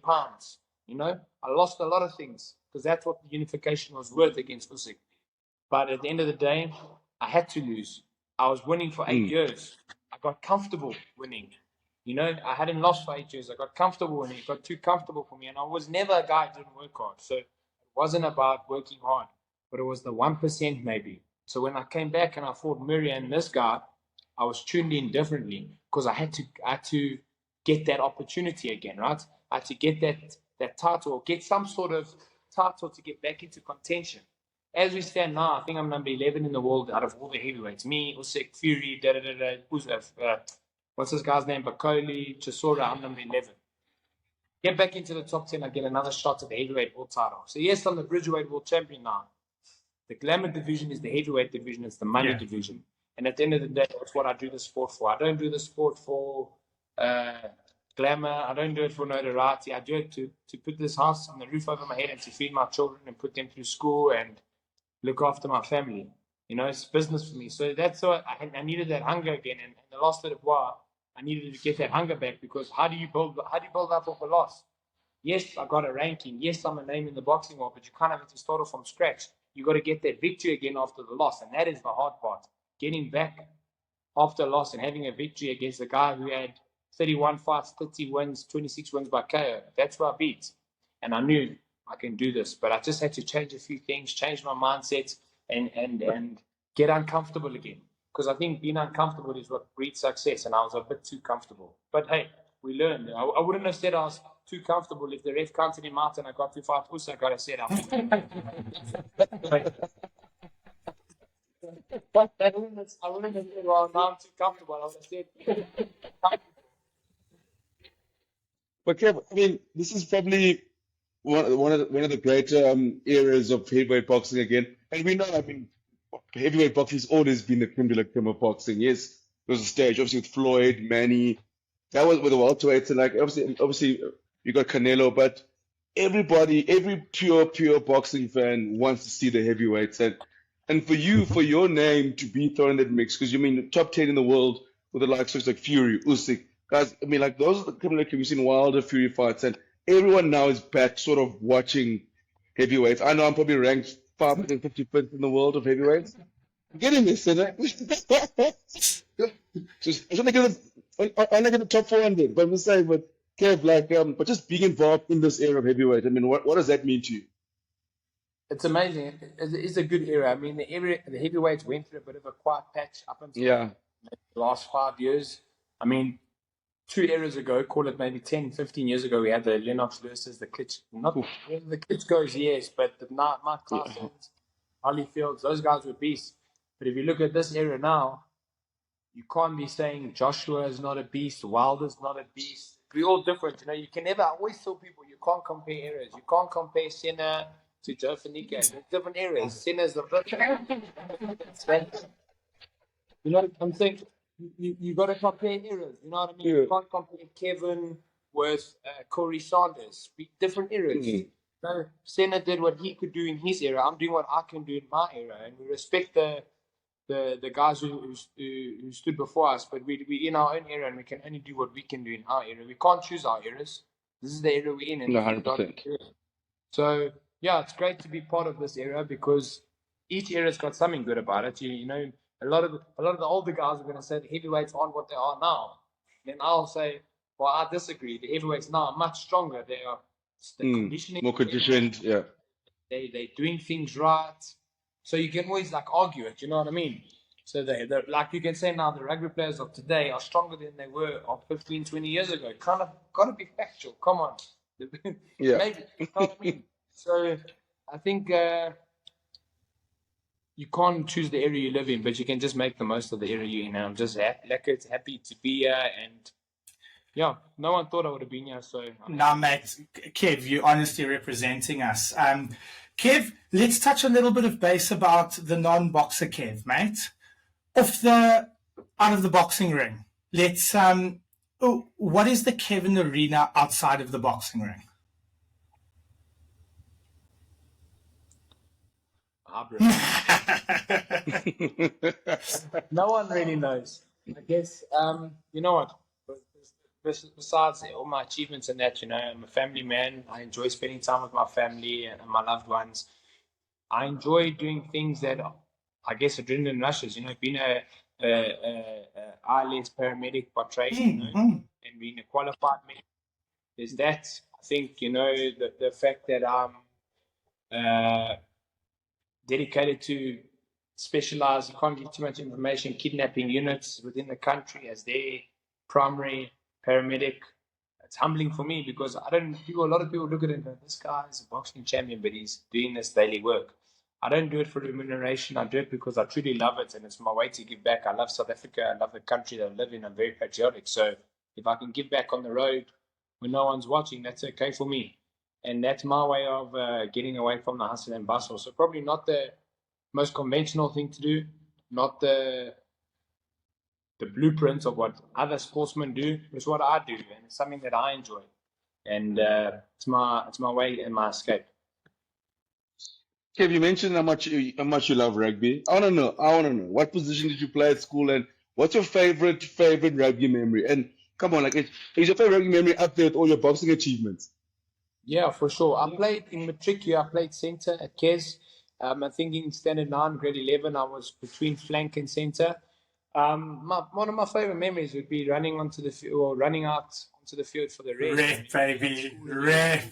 [SPEAKER 2] You know, I lost a lot of things because that's what the unification was worth against Usyk. But at the end of the day, I had to lose. I was winning for 8 years. I got comfortable winning. You know, I hadn't lost for 8 years. I got comfortable winning. It got too comfortable for me. And I was never a guy who didn't work hard. So it wasn't about working hard, but it was the 1% maybe. So when I came back and I fought Murray and this guy, I was tuned in differently because I had to get that opportunity again, right? I had to get that title, get some sort of title to get back into contention. As we stand now, I think I'm number 11 in the world out of all the heavyweights. Me, Usyk, Fury, what's this guy's name? Bakoli, Chisora, I'm number 11. Get back into the top 10, I get another shot at the heavyweight world title. So yes, I'm the Bridgeweight world champion now. The glamour division is the heavyweight division, it's the money division. And at the end of the day, that's what I do the sport for. I don't do the sport for glamour. I don't do it for notoriety. I do it to put this house and the roof over my head and to feed my children and put them through school and look after my family. You know, it's business for me. So that's what I needed that hunger again. And the last little while, I needed to get that hunger back because how do you build up off a loss? Yes, I got a ranking. Yes, I'm a name in the boxing world, but you kind of have to start off from scratch. You got to get that victory again after the loss, and that is the hard part. Getting back after a loss and having a victory against a guy who had 31 fights, 30 wins, 26 wins by KO. That's who I beat. And I knew I can do this, but I just had to change a few things, change my mindset, and get uncomfortable again. Because I think being uncomfortable is what breeds success, and I was a bit too comfortable. But hey, we learned. I wouldn't have said I was too comfortable if the ref counted him out and I got to fight Usyk. I got to say that. But I wouldn't have said, well, now I'm too comfortable. I would have said,
[SPEAKER 3] But Kev, I mean, this is probably one of the greater eras of heavyweight boxing again. And we know, I mean, heavyweight boxing has always been the creme de la creme of boxing. Yes, there was a stage, obviously with Floyd, Manny. That was with the welterweights, and like obviously you got Canelo, but every pure boxing fan wants to see the heavyweights, and for your name to be thrown in that mix, because you mean the top 10 in the world with the likes of like Fury, Usyk, guys. I mean, like those are the kind of like we've seen Wilder, Fury fights, and everyone now is back, sort of watching heavyweights. I know I'm probably ranked 555th in the world of heavyweights. I'm getting this, isn't it? I'm not going to top 400, but I'm just saying, but Kev, like, but just being involved in this era of heavyweight, I mean, what does that mean to you?
[SPEAKER 2] it's amazing. It's a good era. I mean, the heavyweights went through a bit of a quiet patch up until the last 5 years. I mean, 2 eras ago, call it maybe 10, 15 years ago, we had the Lennox Lewis's, the Klitschko's, yes, but the Mike Tyson's, Holyfields, those guys were beasts. But if you look at this era now, you can't be saying Joshua is not a beast, Wilder's not a beast. We're all different. You know, you can never, I always tell people, you can't compare eras. You can't compare Senna to Joe Fanica. They're different eras. Senna's the You know what I'm saying? You got to compare eras. You know what I mean? You can't compare Kevin with Corey Sanders. Different eras. No, Senna did what he could do in his era. I'm doing what I can do in my era, and we respect the guys who stood before us. But we in our own era, and we can only do what we can do in our era. We can't choose our eras. This is the era we're in, and
[SPEAKER 3] 100%.
[SPEAKER 2] So yeah, it's great to be part of this era because each era's got something good about it. You know, a lot of the older guys are going to say the heavyweights aren't what they are now. Then I'll say, well, I disagree. The heavyweights now are much stronger. They are conditioning,
[SPEAKER 3] more conditioned. Yeah,
[SPEAKER 2] they're doing things right. So you can always like argue it. You know what I mean? So they like you can say now the rugby players of today are stronger than they were of 15, 20 years ago. Kind of got to be factual. Come on.
[SPEAKER 3] Yeah.
[SPEAKER 2] Maybe. You know what I mean? So I think you can't choose the area you live in, but you can just make the most of the area you're in. And I'm just happy to be here. And yeah, no one thought I would have been here. So
[SPEAKER 1] no, mate, Kev, you're honestly representing us. Kev, let's touch a little bit of base about the non-boxer Kev, mate. Off the out of the boxing ring, let's what is the Kevin arena outside of the boxing ring?
[SPEAKER 2] No one really knows. I guess, you know what? Besides all my achievements and that, I'm a family man. I enjoy spending time with my family and my loved ones. I enjoy doing things that, I guess, adrenaline rushes. Being a ILS paramedic by trade, and being a qualified medic. There's that. I think, the fact that I'm dedicated to specialized, can't give too much information, kidnapping units within the country as their primary paramedic. It's humbling for me because a lot of people look at it and go, this guy is a boxing champion, but he's doing this daily work. I don't do it for remuneration. I do it because I truly love it, and it's my way to give back. I love South Africa. I love the country that I live in. I'm very patriotic. So if I can give back on the road when no one's watching, that's okay for me. And that's my way of getting away from the hustle and bustle. So probably not the most conventional thing to do, not the blueprints of what other sportsmen do. It's what I do, and it's something that I enjoy. And it's my way and my escape.
[SPEAKER 3] Kev, you mentioned how much you love rugby. I want to know what position did you play at school, and what's your favorite rugby memory? And come on, is your favorite rugby memory up there with all your boxing achievements?
[SPEAKER 2] Yeah, for sure. I played in matric year. I played centre at Kes. I think in standard 9, grade 11, I was between flank and centre. One of my favorite memories would be running onto the field, or running out onto the field for the Reds.
[SPEAKER 1] Red, baby, red.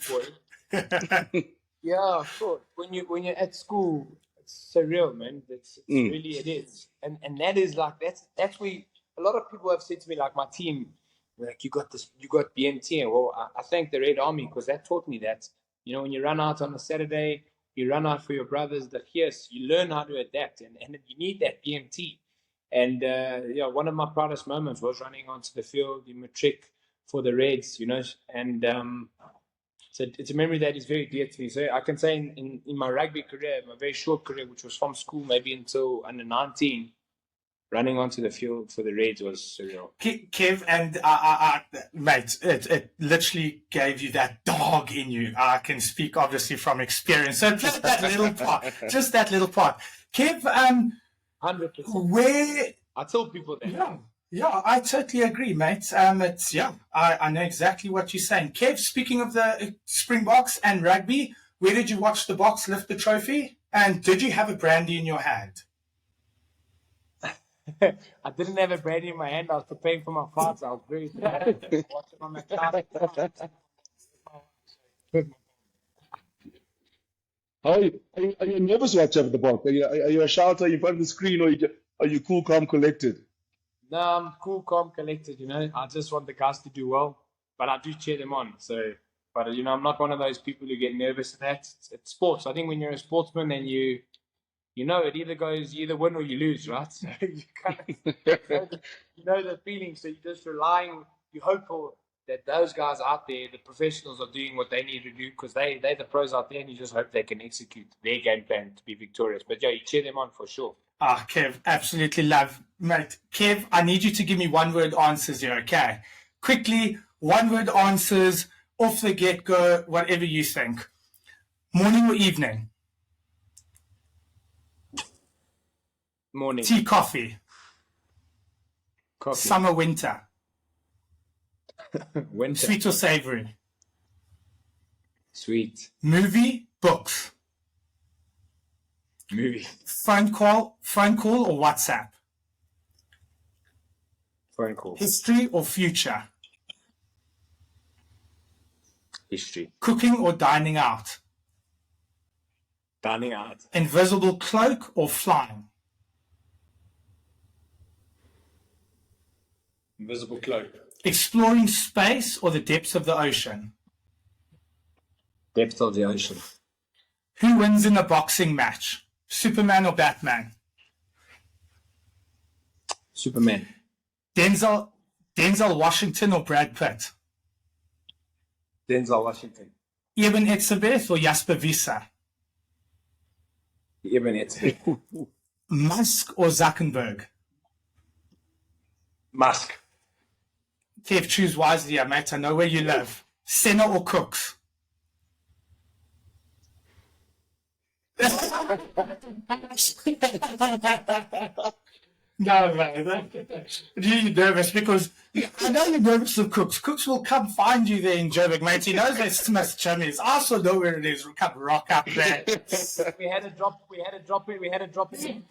[SPEAKER 2] Yeah, sure. When you're at school, it's surreal, man. It's really, it is, and that is like that's where a lot of people have said to me, like my team, like you got BMT. Well, I thank the Red Army because that taught me that. When you run out on a Saturday, you run out for your brothers. Yes, you learn how to adapt, and you need that BMT. And one of my proudest moments was running onto the field in matric for the Reds. And so it's a memory that is very dear to me. So I can say in my rugby career, my very short career, which was from school maybe until under 19, running onto the field for the Reds was surreal.
[SPEAKER 1] Kev, and mate, it literally gave you that dog in you. I can speak obviously from experience. So just that little part. Kev,
[SPEAKER 2] 100%.
[SPEAKER 1] Where
[SPEAKER 2] I tell people that.
[SPEAKER 1] Yeah, I totally agree, mate. I know exactly what you're saying. Kev, speaking of the Springboks and rugby, where did you watch the Boks lift the trophy? And did you have a brandy in your hand?
[SPEAKER 2] I didn't have a brandy in my hand. I was preparing for my fights. I was very sad. Watching on my couch.
[SPEAKER 3] Are you nervous watching the Boks? Are you a shouter in front of the screen, or are you cool, calm, collected?
[SPEAKER 2] No, I'm cool, calm, collected. I just want the guys to do well, but I do cheer them on. So, but I'm not one of those people who get nervous at that. It's sports. I think when you're a sportsman and it either win or you lose, right? So you kind of know the feeling. So you're just you're hopeful that those guys out there, the professionals, are doing what they need to do because they're the pros out there, and you just hope they can execute their game plan to be victorious. But yeah, you cheer them on for sure.
[SPEAKER 1] Kev, absolutely love. Mate, Kev, I need you to give me one-word answers here, okay? Quickly, one-word answers, off the get-go, whatever you think. Morning or evening?
[SPEAKER 2] Morning.
[SPEAKER 1] Tea, coffee?
[SPEAKER 2] Coffee.
[SPEAKER 1] Summer, winter?
[SPEAKER 2] Winter.
[SPEAKER 1] Sweet or savory?
[SPEAKER 2] Sweet.
[SPEAKER 1] Movie, books?
[SPEAKER 2] Movie.
[SPEAKER 1] Phone call or WhatsApp?
[SPEAKER 2] Phone call.
[SPEAKER 1] History or future?
[SPEAKER 2] History.
[SPEAKER 1] Cooking or dining out?
[SPEAKER 2] Dining out.
[SPEAKER 1] Invisible cloak or flying?
[SPEAKER 2] Invisible cloak.
[SPEAKER 1] Exploring space or the depths of the ocean?
[SPEAKER 2] Depth of the ocean.
[SPEAKER 1] Who wins in a boxing match? Superman or Batman?
[SPEAKER 2] Superman.
[SPEAKER 1] Denzel Washington or Brad Pitt?
[SPEAKER 2] Denzel Washington.
[SPEAKER 1] Eben Etzebeth or Jasper Visser?
[SPEAKER 2] Eben Etzebeth.
[SPEAKER 1] Musk or Zuckerberg?
[SPEAKER 2] Musk.
[SPEAKER 1] Kev, choose wisely, mate. I know where you live. Senna or Cooks? No, man. You're nervous because I know you're nervous of Cooks. Cooks will come find you there in Joburg, mate. He knows where Smith's Chum is. I also know where it is. We'll come rock up there.
[SPEAKER 2] We had a drop in.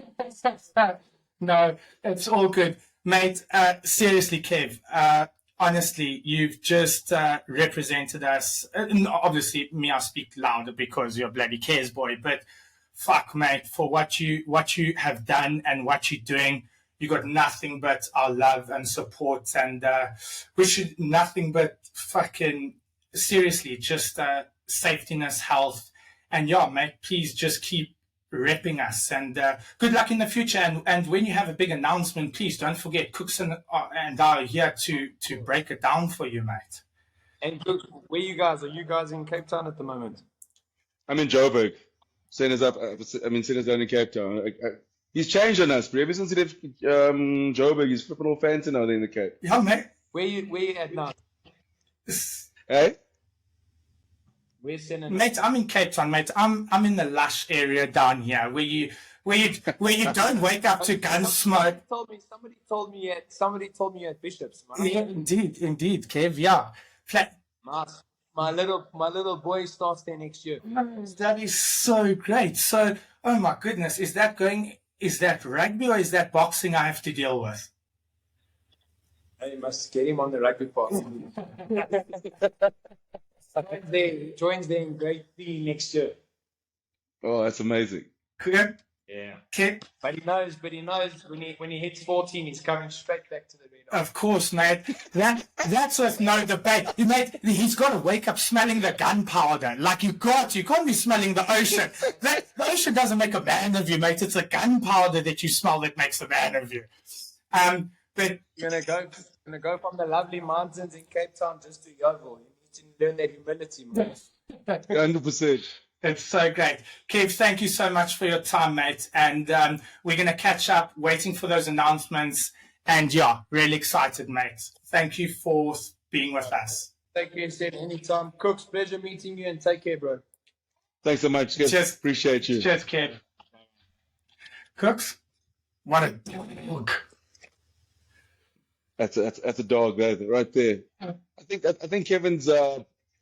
[SPEAKER 1] No, it's all good. Mate, seriously, Kev, honestly, you've just represented us. Obviously, me, I speak louder because you're a bloody Cares boy, but fuck, mate, for what you have done and what you're doing, you got nothing but our love and support, and wish you nothing but fucking, seriously, just safetiness, health, and yeah, mate, please just keep repping us, and good luck in the future, and when you have a big announcement, please don't forget Cooks and I are here to break it down for you, mate.
[SPEAKER 2] And Cooks, where you guys? Are you guys in Cape Town at the moment?
[SPEAKER 3] I'm in Joburg. Senna's up. Senna's down in Cape Town. He's changed on us, bro. Ever since he left Joburg, he's flipping all fancy now there in the Cape.
[SPEAKER 1] Yeah, mate.
[SPEAKER 2] Where you at now?
[SPEAKER 3] Hey?
[SPEAKER 2] Where's Senna?
[SPEAKER 1] Mate, I'm in Cape Town, mate. I'm in the lush area down here where you don't wake up to gun smoke.
[SPEAKER 2] Somebody told me you at Bishop's.
[SPEAKER 1] Yeah, indeed, Kev. Yeah.
[SPEAKER 2] My little boy starts there next year.
[SPEAKER 1] That is so great. So, oh my goodness, is that rugby or is that boxing I have to deal with?
[SPEAKER 2] You must get him on the rugby part. Joins there in grade 3 next year.
[SPEAKER 3] Oh, that's amazing.
[SPEAKER 1] Good.
[SPEAKER 2] Yeah.
[SPEAKER 1] Okay.
[SPEAKER 2] But he knows when he hits 14, he's coming straight back to the radar.
[SPEAKER 1] Of course, mate. That's with no debate. He's got to wake up smelling the gunpowder. Like you can't be smelling the ocean. The ocean doesn't make a man of you, mate. It's the gunpowder that you smell that makes a man of you. But
[SPEAKER 2] you're gonna go from the lovely mountains in Cape Town just to Yeovil. You need to learn that humility, man.
[SPEAKER 3] 100%.
[SPEAKER 1] It's so great. Kev, thank you so much for your time, mate. And we're going to catch up, waiting for those announcements. And yeah, really excited, mate. Thank you for being with us.
[SPEAKER 2] Thank you, instead. Anytime. Cooks, pleasure meeting you, and take care, bro.
[SPEAKER 3] Thanks so much, guys.
[SPEAKER 1] Cheers.
[SPEAKER 3] Appreciate you.
[SPEAKER 1] Cheers, Kev. Cooks, what a dog.
[SPEAKER 3] That's a dog right there. I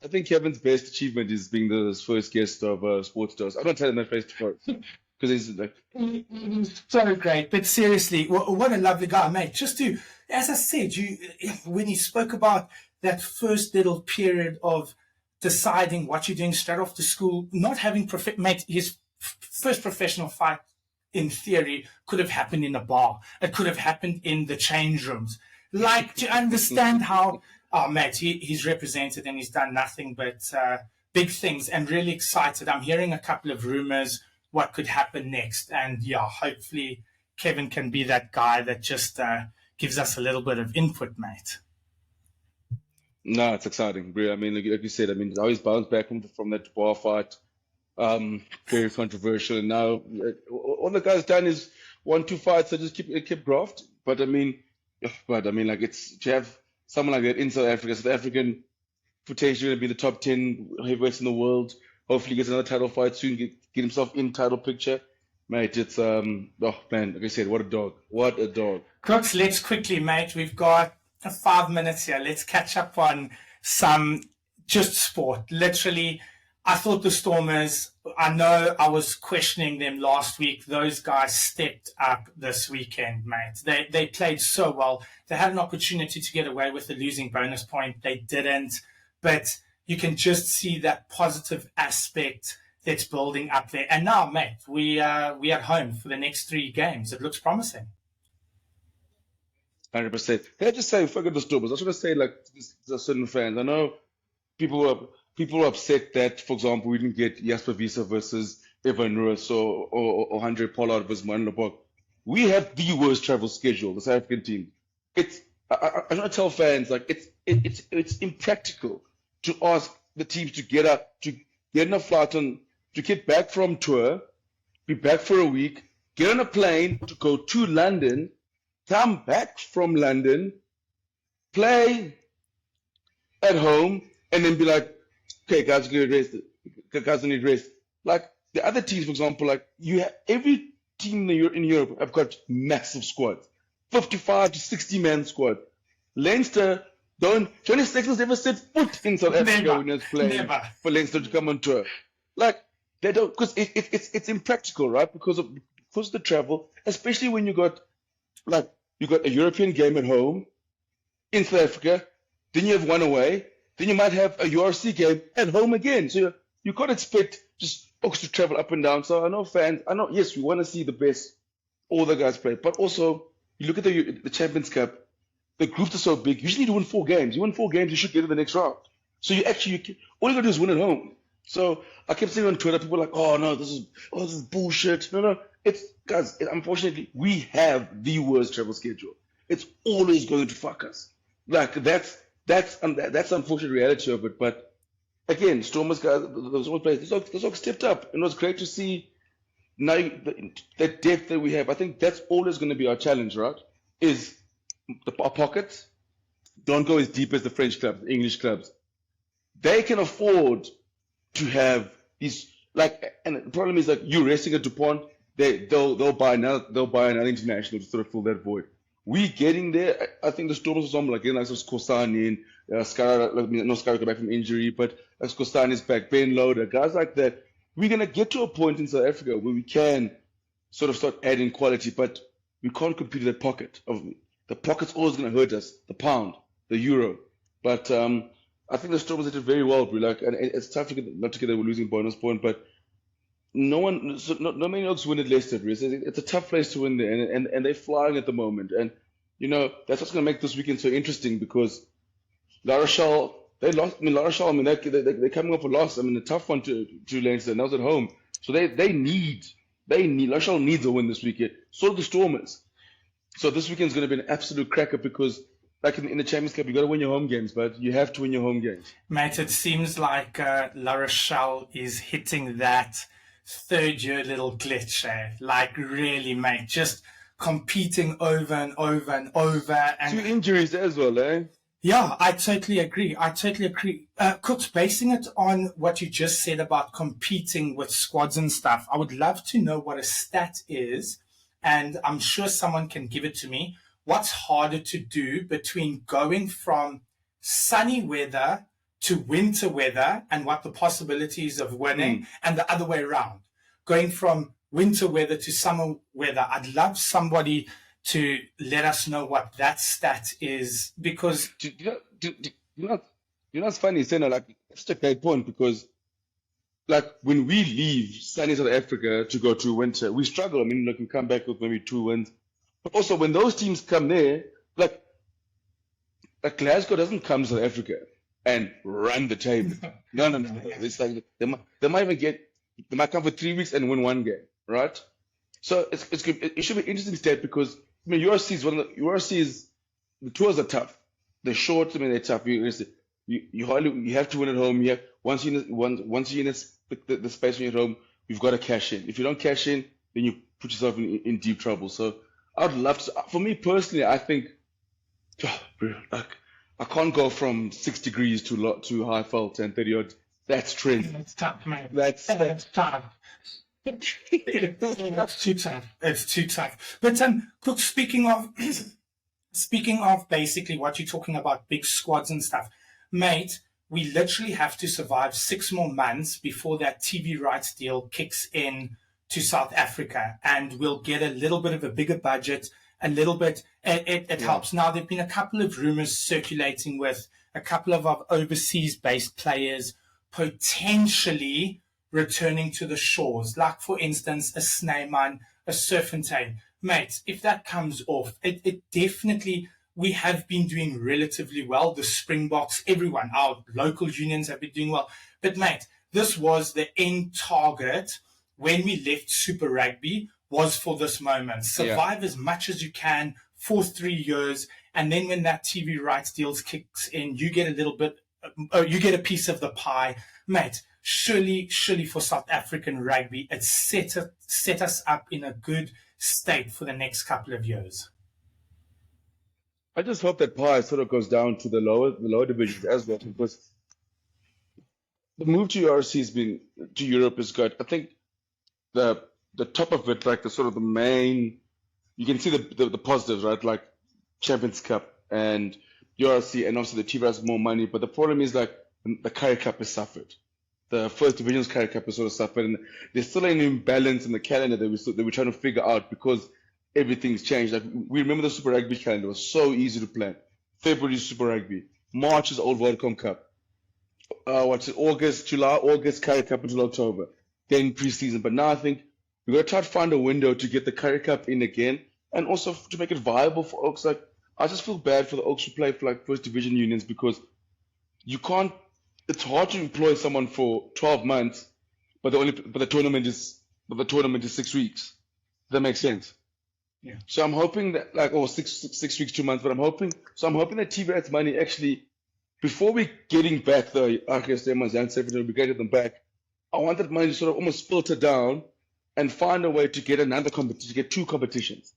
[SPEAKER 3] think Kevin's best achievement is being the first guest of SportsDose. I don't tell him that face to face because he's like
[SPEAKER 1] so great. But seriously, what a lovely guy, mate. Just to, as I said, when he spoke about that first little period of deciding what you're doing straight off to school, not having mate, his first professional fight in theory could have happened in a bar. It could have happened in the change rooms. Like, to understand how. Oh, mate, he's represented and he's done nothing but big things, and really excited. I'm hearing a couple of rumors what could happen next. And yeah, hopefully Kevin can be that guy that just gives us a little bit of input, mate.
[SPEAKER 3] No, it's exciting, bro. I mean, like you said, I mean, how he's bounced back from that bar fight, very controversial. And now all the guy's done is 1-2 fights, so just keep graft. But I mean, like it's to have someone like that in South Africa, South African potentially going to be the top 10 heavyweights in the world. Hopefully gets another title fight soon, get himself in title picture. Mate, it's, oh man, like I said, what a dog. What a dog.
[SPEAKER 1] Crooks, let's quickly, mate. We've got 5 minutes here. Let's catch up on some just sport. Literally, I thought the Stormers, I know I was questioning them last week. Those guys stepped up this weekend, mate. They played so well. They had an opportunity to get away with the losing bonus point. They didn't. But you can just see that positive aspect that's building up there. And now, mate, we at home for the next 3 games. It looks promising.
[SPEAKER 3] 100%. Can I just say, forget the Stormers. I was going to say, like, to certain fans, I know people were upset that, for example, we didn't get Jasper Wiese versus Evan Roos or Andre Pollard versus Martin Lebok. We have the worst travel schedule, the South African team. I want to tell fans, like, it's impractical to ask the teams to get in a flight to get back from tour, be back for a week, get on a plane to go to London, come back from London, play at home, and then be like, okay, guys, get rest. Guys need rest. Like the other teams, for example, like every team in Europe have got massive squads, 55 to 60 man squad. Leinster Johnny Sexton's never set foot in South Africa
[SPEAKER 1] Never.
[SPEAKER 3] when he was playing
[SPEAKER 1] Never.
[SPEAKER 3] for Leinster to come on tour. Like they don't, because it's impractical, right? Because of the travel, especially when you got a European game at home in South Africa, then you have one away, then you might have a URC game at home again. So you can't expect just folks to travel up and down. So I know fans, yes, we want to see the best, all the guys play, but also you look at the Champions Cup, the groups are so big. You just need to win 4 games. You win 4 games, you should get to the next round. So all you got to do is win at home. So I kept saying on Twitter, people were like, oh no, this is bullshit. No, guys, unfortunately, we have the worst travel schedule. It's always going to fuck us. Like that's the unfortunate reality of it. But again, Stormers guys, those old players, those all stepped up, and it was great to see now that depth that we have. I think that's always going to be our challenge, right? Is our pockets don't go as deep as the French clubs, the English clubs. They can afford to have these and the problem is you resting at DuPont, they'll buy another international to sort of fill that void. We getting there. I think the Stormers or something like Kosani and Scar got back from injury, but as Kosani is back, Ben Loader, guys like that. We're gonna get to a point in South Africa where we can sort of start adding quality, but we can't compete with that pocket. The pocket's always gonna hurt us. The pound, the euro, but I think the Stormers did very well, bro. And it's tough not to get that we're losing bonus point, but no many others win at Leicester, bro. It's a tough place to win there, and they're flying at the moment. And that's what's going to make this weekend so interesting because La Rochelle, they lost. La Rochelle, they're coming off a loss. A tough one to Leinster, and that was at home. So La Rochelle needs a win this weekend. So do the Stormers. So this weekend's going to be an absolute cracker because. Like in the Champions Cup, you got to win your home games, but you have to win your home games.
[SPEAKER 1] Mate, it seems like La Rochelle is hitting that third-year little glitch, Like, really, mate, just competing over and over and over. And
[SPEAKER 3] 2 injuries as well, eh?
[SPEAKER 1] Yeah, I totally agree. Cooks, basing it on what you just said about competing with squads and stuff, I would love to know what a stat is, and I'm sure someone can give it to me. What's harder to do between going from sunny weather to winter weather and what the possibilities of winning and the other way around, going from winter weather to summer weather? I'd love somebody to let us know what that stat is because
[SPEAKER 3] it's funny, Senna, it's a great point because when we leave sunny South Africa to go to winter, we struggle. We come back with maybe 2 wins. But also, when those teams come there, like Glasgow doesn't come to South Africa and run the table. No. It's like they might come for 3 weeks and win 1 game, right? So it should be an interesting stat because URC is the tours are tough. They're short. They're tough. You have to win at home. Once you're in the space when you're at home, you've got to cash in. If you don't cash in, then you put yourself in deep trouble. So. I'd love to. For me personally, I think, I can't go from 6 degrees to high felt and 30 odd. That's trendy.
[SPEAKER 1] It's tough, man.
[SPEAKER 3] That's
[SPEAKER 1] tough. That's too tough. It's too tough. But Cook, speaking of basically what you're talking about, big squads and stuff, mate. We literally have to survive 6 more months before that TV rights deal kicks in to South Africa, and we'll get a little bit of a bigger budget, a little bit. It helps. Now, there have been a couple of rumors circulating with a couple of our overseas-based players potentially returning to the shores, like, for instance, a Snyman, a Surfentine. Mate, if that comes off, it definitely, we have been doing relatively well. The Springboks, everyone, our local unions have been doing well. But, mate, this was the end target when we left Super Rugby, was for this moment. Survive as much as you can for 3 years, and then when that TV rights deals kicks in, you get a little bit, you get a piece of the pie. Mate, surely for South African rugby, it's set us up in a good state for the next couple of years.
[SPEAKER 3] I just hope that pie sort of goes down to the lower divisions as well, because the move to URC has been to Europe is good. I think the the top of it, like the sort of the main, you can see the positives, right? Like Champions Cup and URC, and obviously the team has more money. But the problem is like the Currie Cup has suffered. The first division's Currie Cup has sort of suffered, and there's still an imbalance in the calendar that we're trying to figure out because everything's changed. Like we remember the Super Rugby calendar was so easy to plan. February is Super Rugby, March is Old Vodacom Cup. What's it? August Currie Cup until October, then preseason. But now I think we're gonna try to find a window to get the Currie Cup in again, and also to make it viable for Oaks. Like I just feel bad for the Oaks who play for like first division unions because you can't. It's hard to employ someone for 12 months, but the tournament is 6 weeks. Does that make sense?
[SPEAKER 1] Yeah.
[SPEAKER 3] So I'm hoping that like six weeks, 2 months, but I'm hoping that TVR's money actually before we getting back the RKSM and Zan we get them back. I want that money to sort of almost filter down and find a way to get another competition, to get two competitions.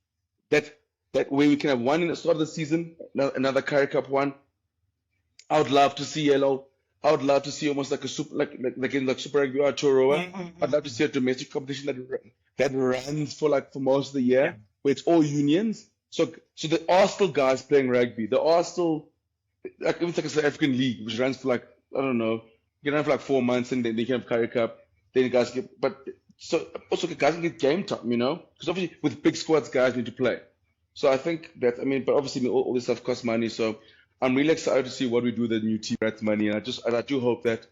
[SPEAKER 3] That way we can have one in the start of the season, another Currie Cup one. I would love to see yellow. I would love to see almost like a super, like in like Super Rugby or Choroa. I'd love to see a domestic competition that runs for most of the year, where it's all unions. So there are still guys playing rugby. There are still like even like a South African league which runs for like I don't know, you can run for like 4 months and then they can have Currie Cup. Then you guys get, but so also guys can get game time, because obviously with big squads guys need to play. So I think that but obviously all this stuff costs money. So I'm really excited to see what we do with the new team Rats money, and I do hope that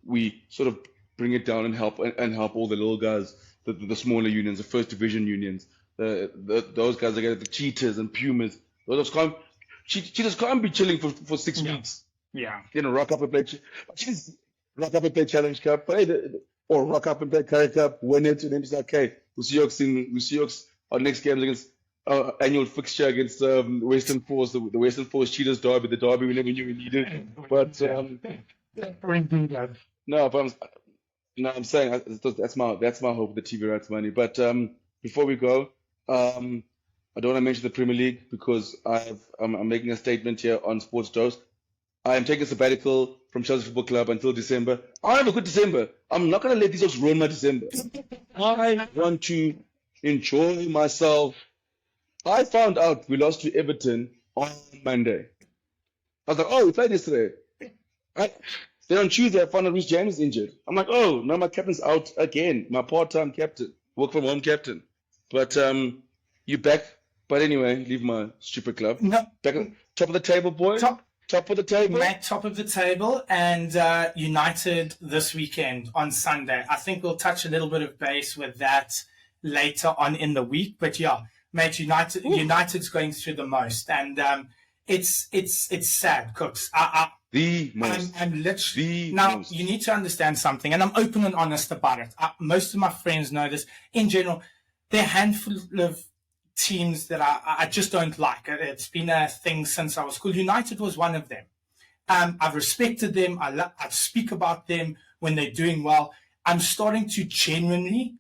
[SPEAKER 3] we sort of bring it down and help all the little guys, the smaller unions, the first division unions, those guys that get the Cheetahs and Pumas. Cheetahs can't be chilling for 6 weeks.
[SPEAKER 1] Yeah.
[SPEAKER 3] Rock up and play. Rock up and play Challenge Cup, or rock up and play Currie Cup, win it, and then it's like, okay, we'll see you our next games against. Annual fixture against Western Force, the Western Force Cheetahs derby, the derby we never knew we needed. But I'm saying that's my hope with the TV rights money. But before we go, I don't want to mention the Premier League because I'm making a statement here on SportsDose. I am taking a sabbatical from Chelsea Football Club until December. I have a good December. I'm not going to let these guys ruin my December. I want to enjoy myself. I found out we lost to Everton on Monday. I was like, oh, we played yesterday. Then on Tuesday, I found out Reece James is injured. I'm like, oh, now my captain's out again. My part-time captain, work from home captain. But you back. But anyway, leave my stupid club.
[SPEAKER 1] No.
[SPEAKER 3] Back on top of the table, boy. Top of the table.
[SPEAKER 1] Mate, top of the table. And United this weekend on Sunday. I think we'll touch a little bit of base with that later on in the week. But yeah. Mate, United's going through the most, and it's sad, Cooks. I'm literally now. You need to understand something, and I'm open and honest about it. Most of my friends know this. In general, there are a handful of teams that I just don't like. It's been a thing since I was school. United was one of them. I've respected them. I speak about them when they're doing well. I'm starting to genuinely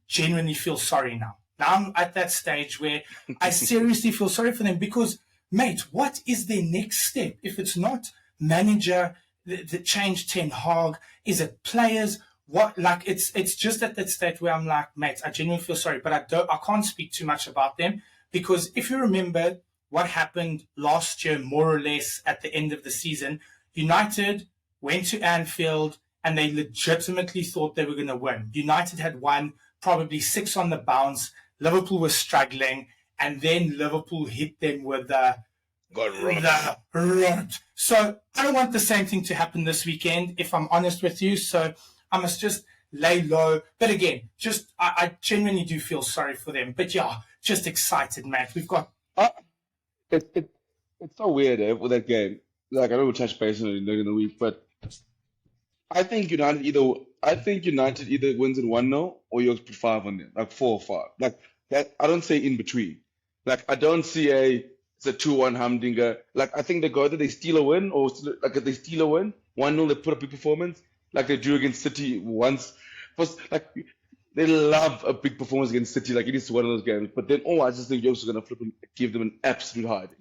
[SPEAKER 1] feel sorry now. Now I'm at that stage where I seriously feel sorry for them because, mate, what is their next step? If it's not manager, the change Ten Hag, is it players? What it's just at that stage where I'm like, mate, I genuinely feel sorry, but I can't speak too much about them because if you remember what happened last year, more or less at the end of the season, United went to Anfield and they legitimately thought they were going to win. United had won probably 6 on the bounce. Liverpool was struggling, and then Liverpool hit them with the rod. So I don't want the same thing to happen this weekend, if I'm honest with you. So I must just lay low. But again, I genuinely do feel sorry for them. But yeah, just excited, man. We've got.
[SPEAKER 3] It's so weird with that game. Like I know we'll touch base on it in the week, but I think United either wins it 1-0 or you put 5 on them, like 4 or 5. Like that, I don't say in between. Like I don't see it's a 2-1 humdinger. Like I think they go there, they steal a win, or like if they steal a win, 1-0 they put up a big performance, like they do against City once. First, like they love a big performance against City, like it is one of those games. But then, I just think Jokes are gonna flip and give them an absolute hiding.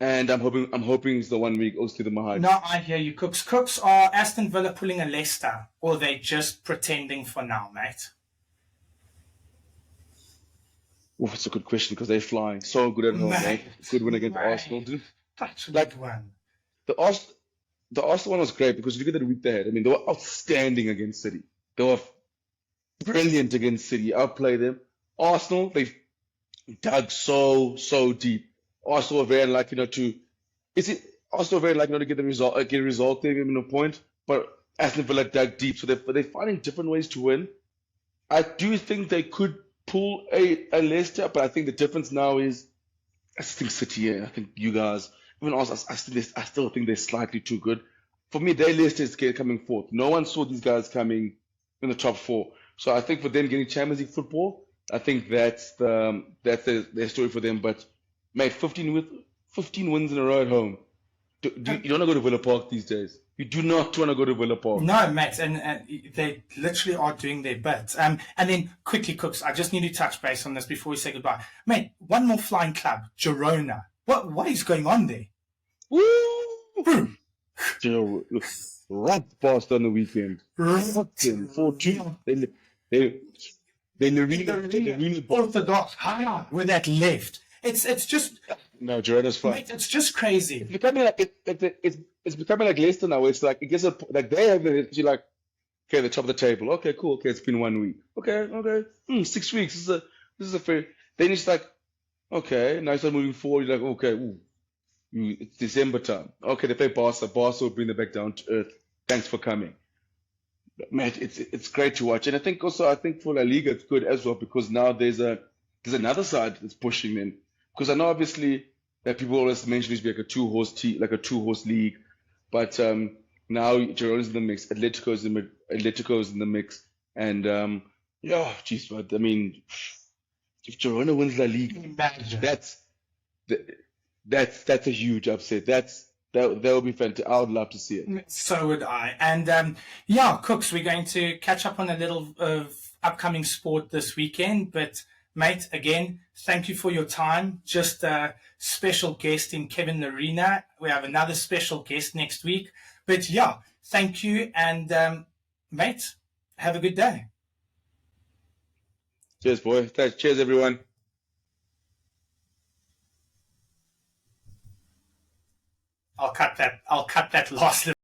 [SPEAKER 3] and I'm hoping it's the 1 week goes through the Mahad.
[SPEAKER 1] No, I hear you, Cooks. Cooks, are Aston Villa pulling a Leicester, or are they just pretending for now, mate?
[SPEAKER 3] Oh, that's a good question because they're flying so good at home,
[SPEAKER 1] Mate,
[SPEAKER 3] mate. Good win against
[SPEAKER 1] mate.
[SPEAKER 3] Arsenal.
[SPEAKER 1] That's a
[SPEAKER 3] Like
[SPEAKER 1] good one.
[SPEAKER 3] the Arsenal one was great because look at the week they had. I mean, they were outstanding against City. They were brilliant against City. Outplayed them. Arsenal, they dug so deep. Arsenal were very unlucky not to. Arsenal were very unlucky not to get a result there, even a point. But Aston Villa dug deep, so they're finding different ways to win. I do think they could pull a Leicester, but I think the difference now is I just think City. Yeah, I think you guys, even us, I still think they're slightly too good. For me, their Leicester is coming fourth. No one saw these guys coming in the top four. So I think for them getting Champions League football, I think that's their story for them. But mate, 15 wins in a row at home. You don't want to go to Villa Park these days. You do not want to go to Villa Park.
[SPEAKER 1] No, mate, and they literally are doing their bit. And then quickly, Cooks, I just need to touch base on this before we say goodbye. Mate, one more flying club, Girona. What is going on there?
[SPEAKER 3] Woo! Right past on the weekend. Rotten 4-2. They really
[SPEAKER 1] Orthodox, higher with that left. It's just
[SPEAKER 3] no, Girona's fine.
[SPEAKER 1] mate, it's just crazy.
[SPEAKER 3] It's becoming like it's becoming like Leicester now. It's like it gets like they have you're like, okay, the top of the table. Okay, cool. Okay, it's been 1 week. Okay. 6 weeks. This is a fair. Then it's like, okay, now you start moving forward. You're like, okay, it's December time. Okay, they play Barca. Barca will bring them back down to earth. Thanks for coming. Man, it's great to watch, and I think for La Liga it's good as well because now there's another side that's pushing them. Because I know obviously that people always mention this be like a two-horse league, but now Girona's in the mix, Atletico's in the mix, and but I mean, if Girona wins La Liga,
[SPEAKER 1] Imagine.
[SPEAKER 3] that's a huge upset. That would be fantastic. I would love to see it.
[SPEAKER 1] So would I. And Cooks, we're going to catch up on a little of upcoming sport this weekend. But mate, again, thank you for your time. Just a special guest in Kevin Narina. We have another special guest next week. But thank you. And mate, have a good day.
[SPEAKER 3] Cheers, boy. Thanks. Cheers, everyone.
[SPEAKER 1] I'll cut that last little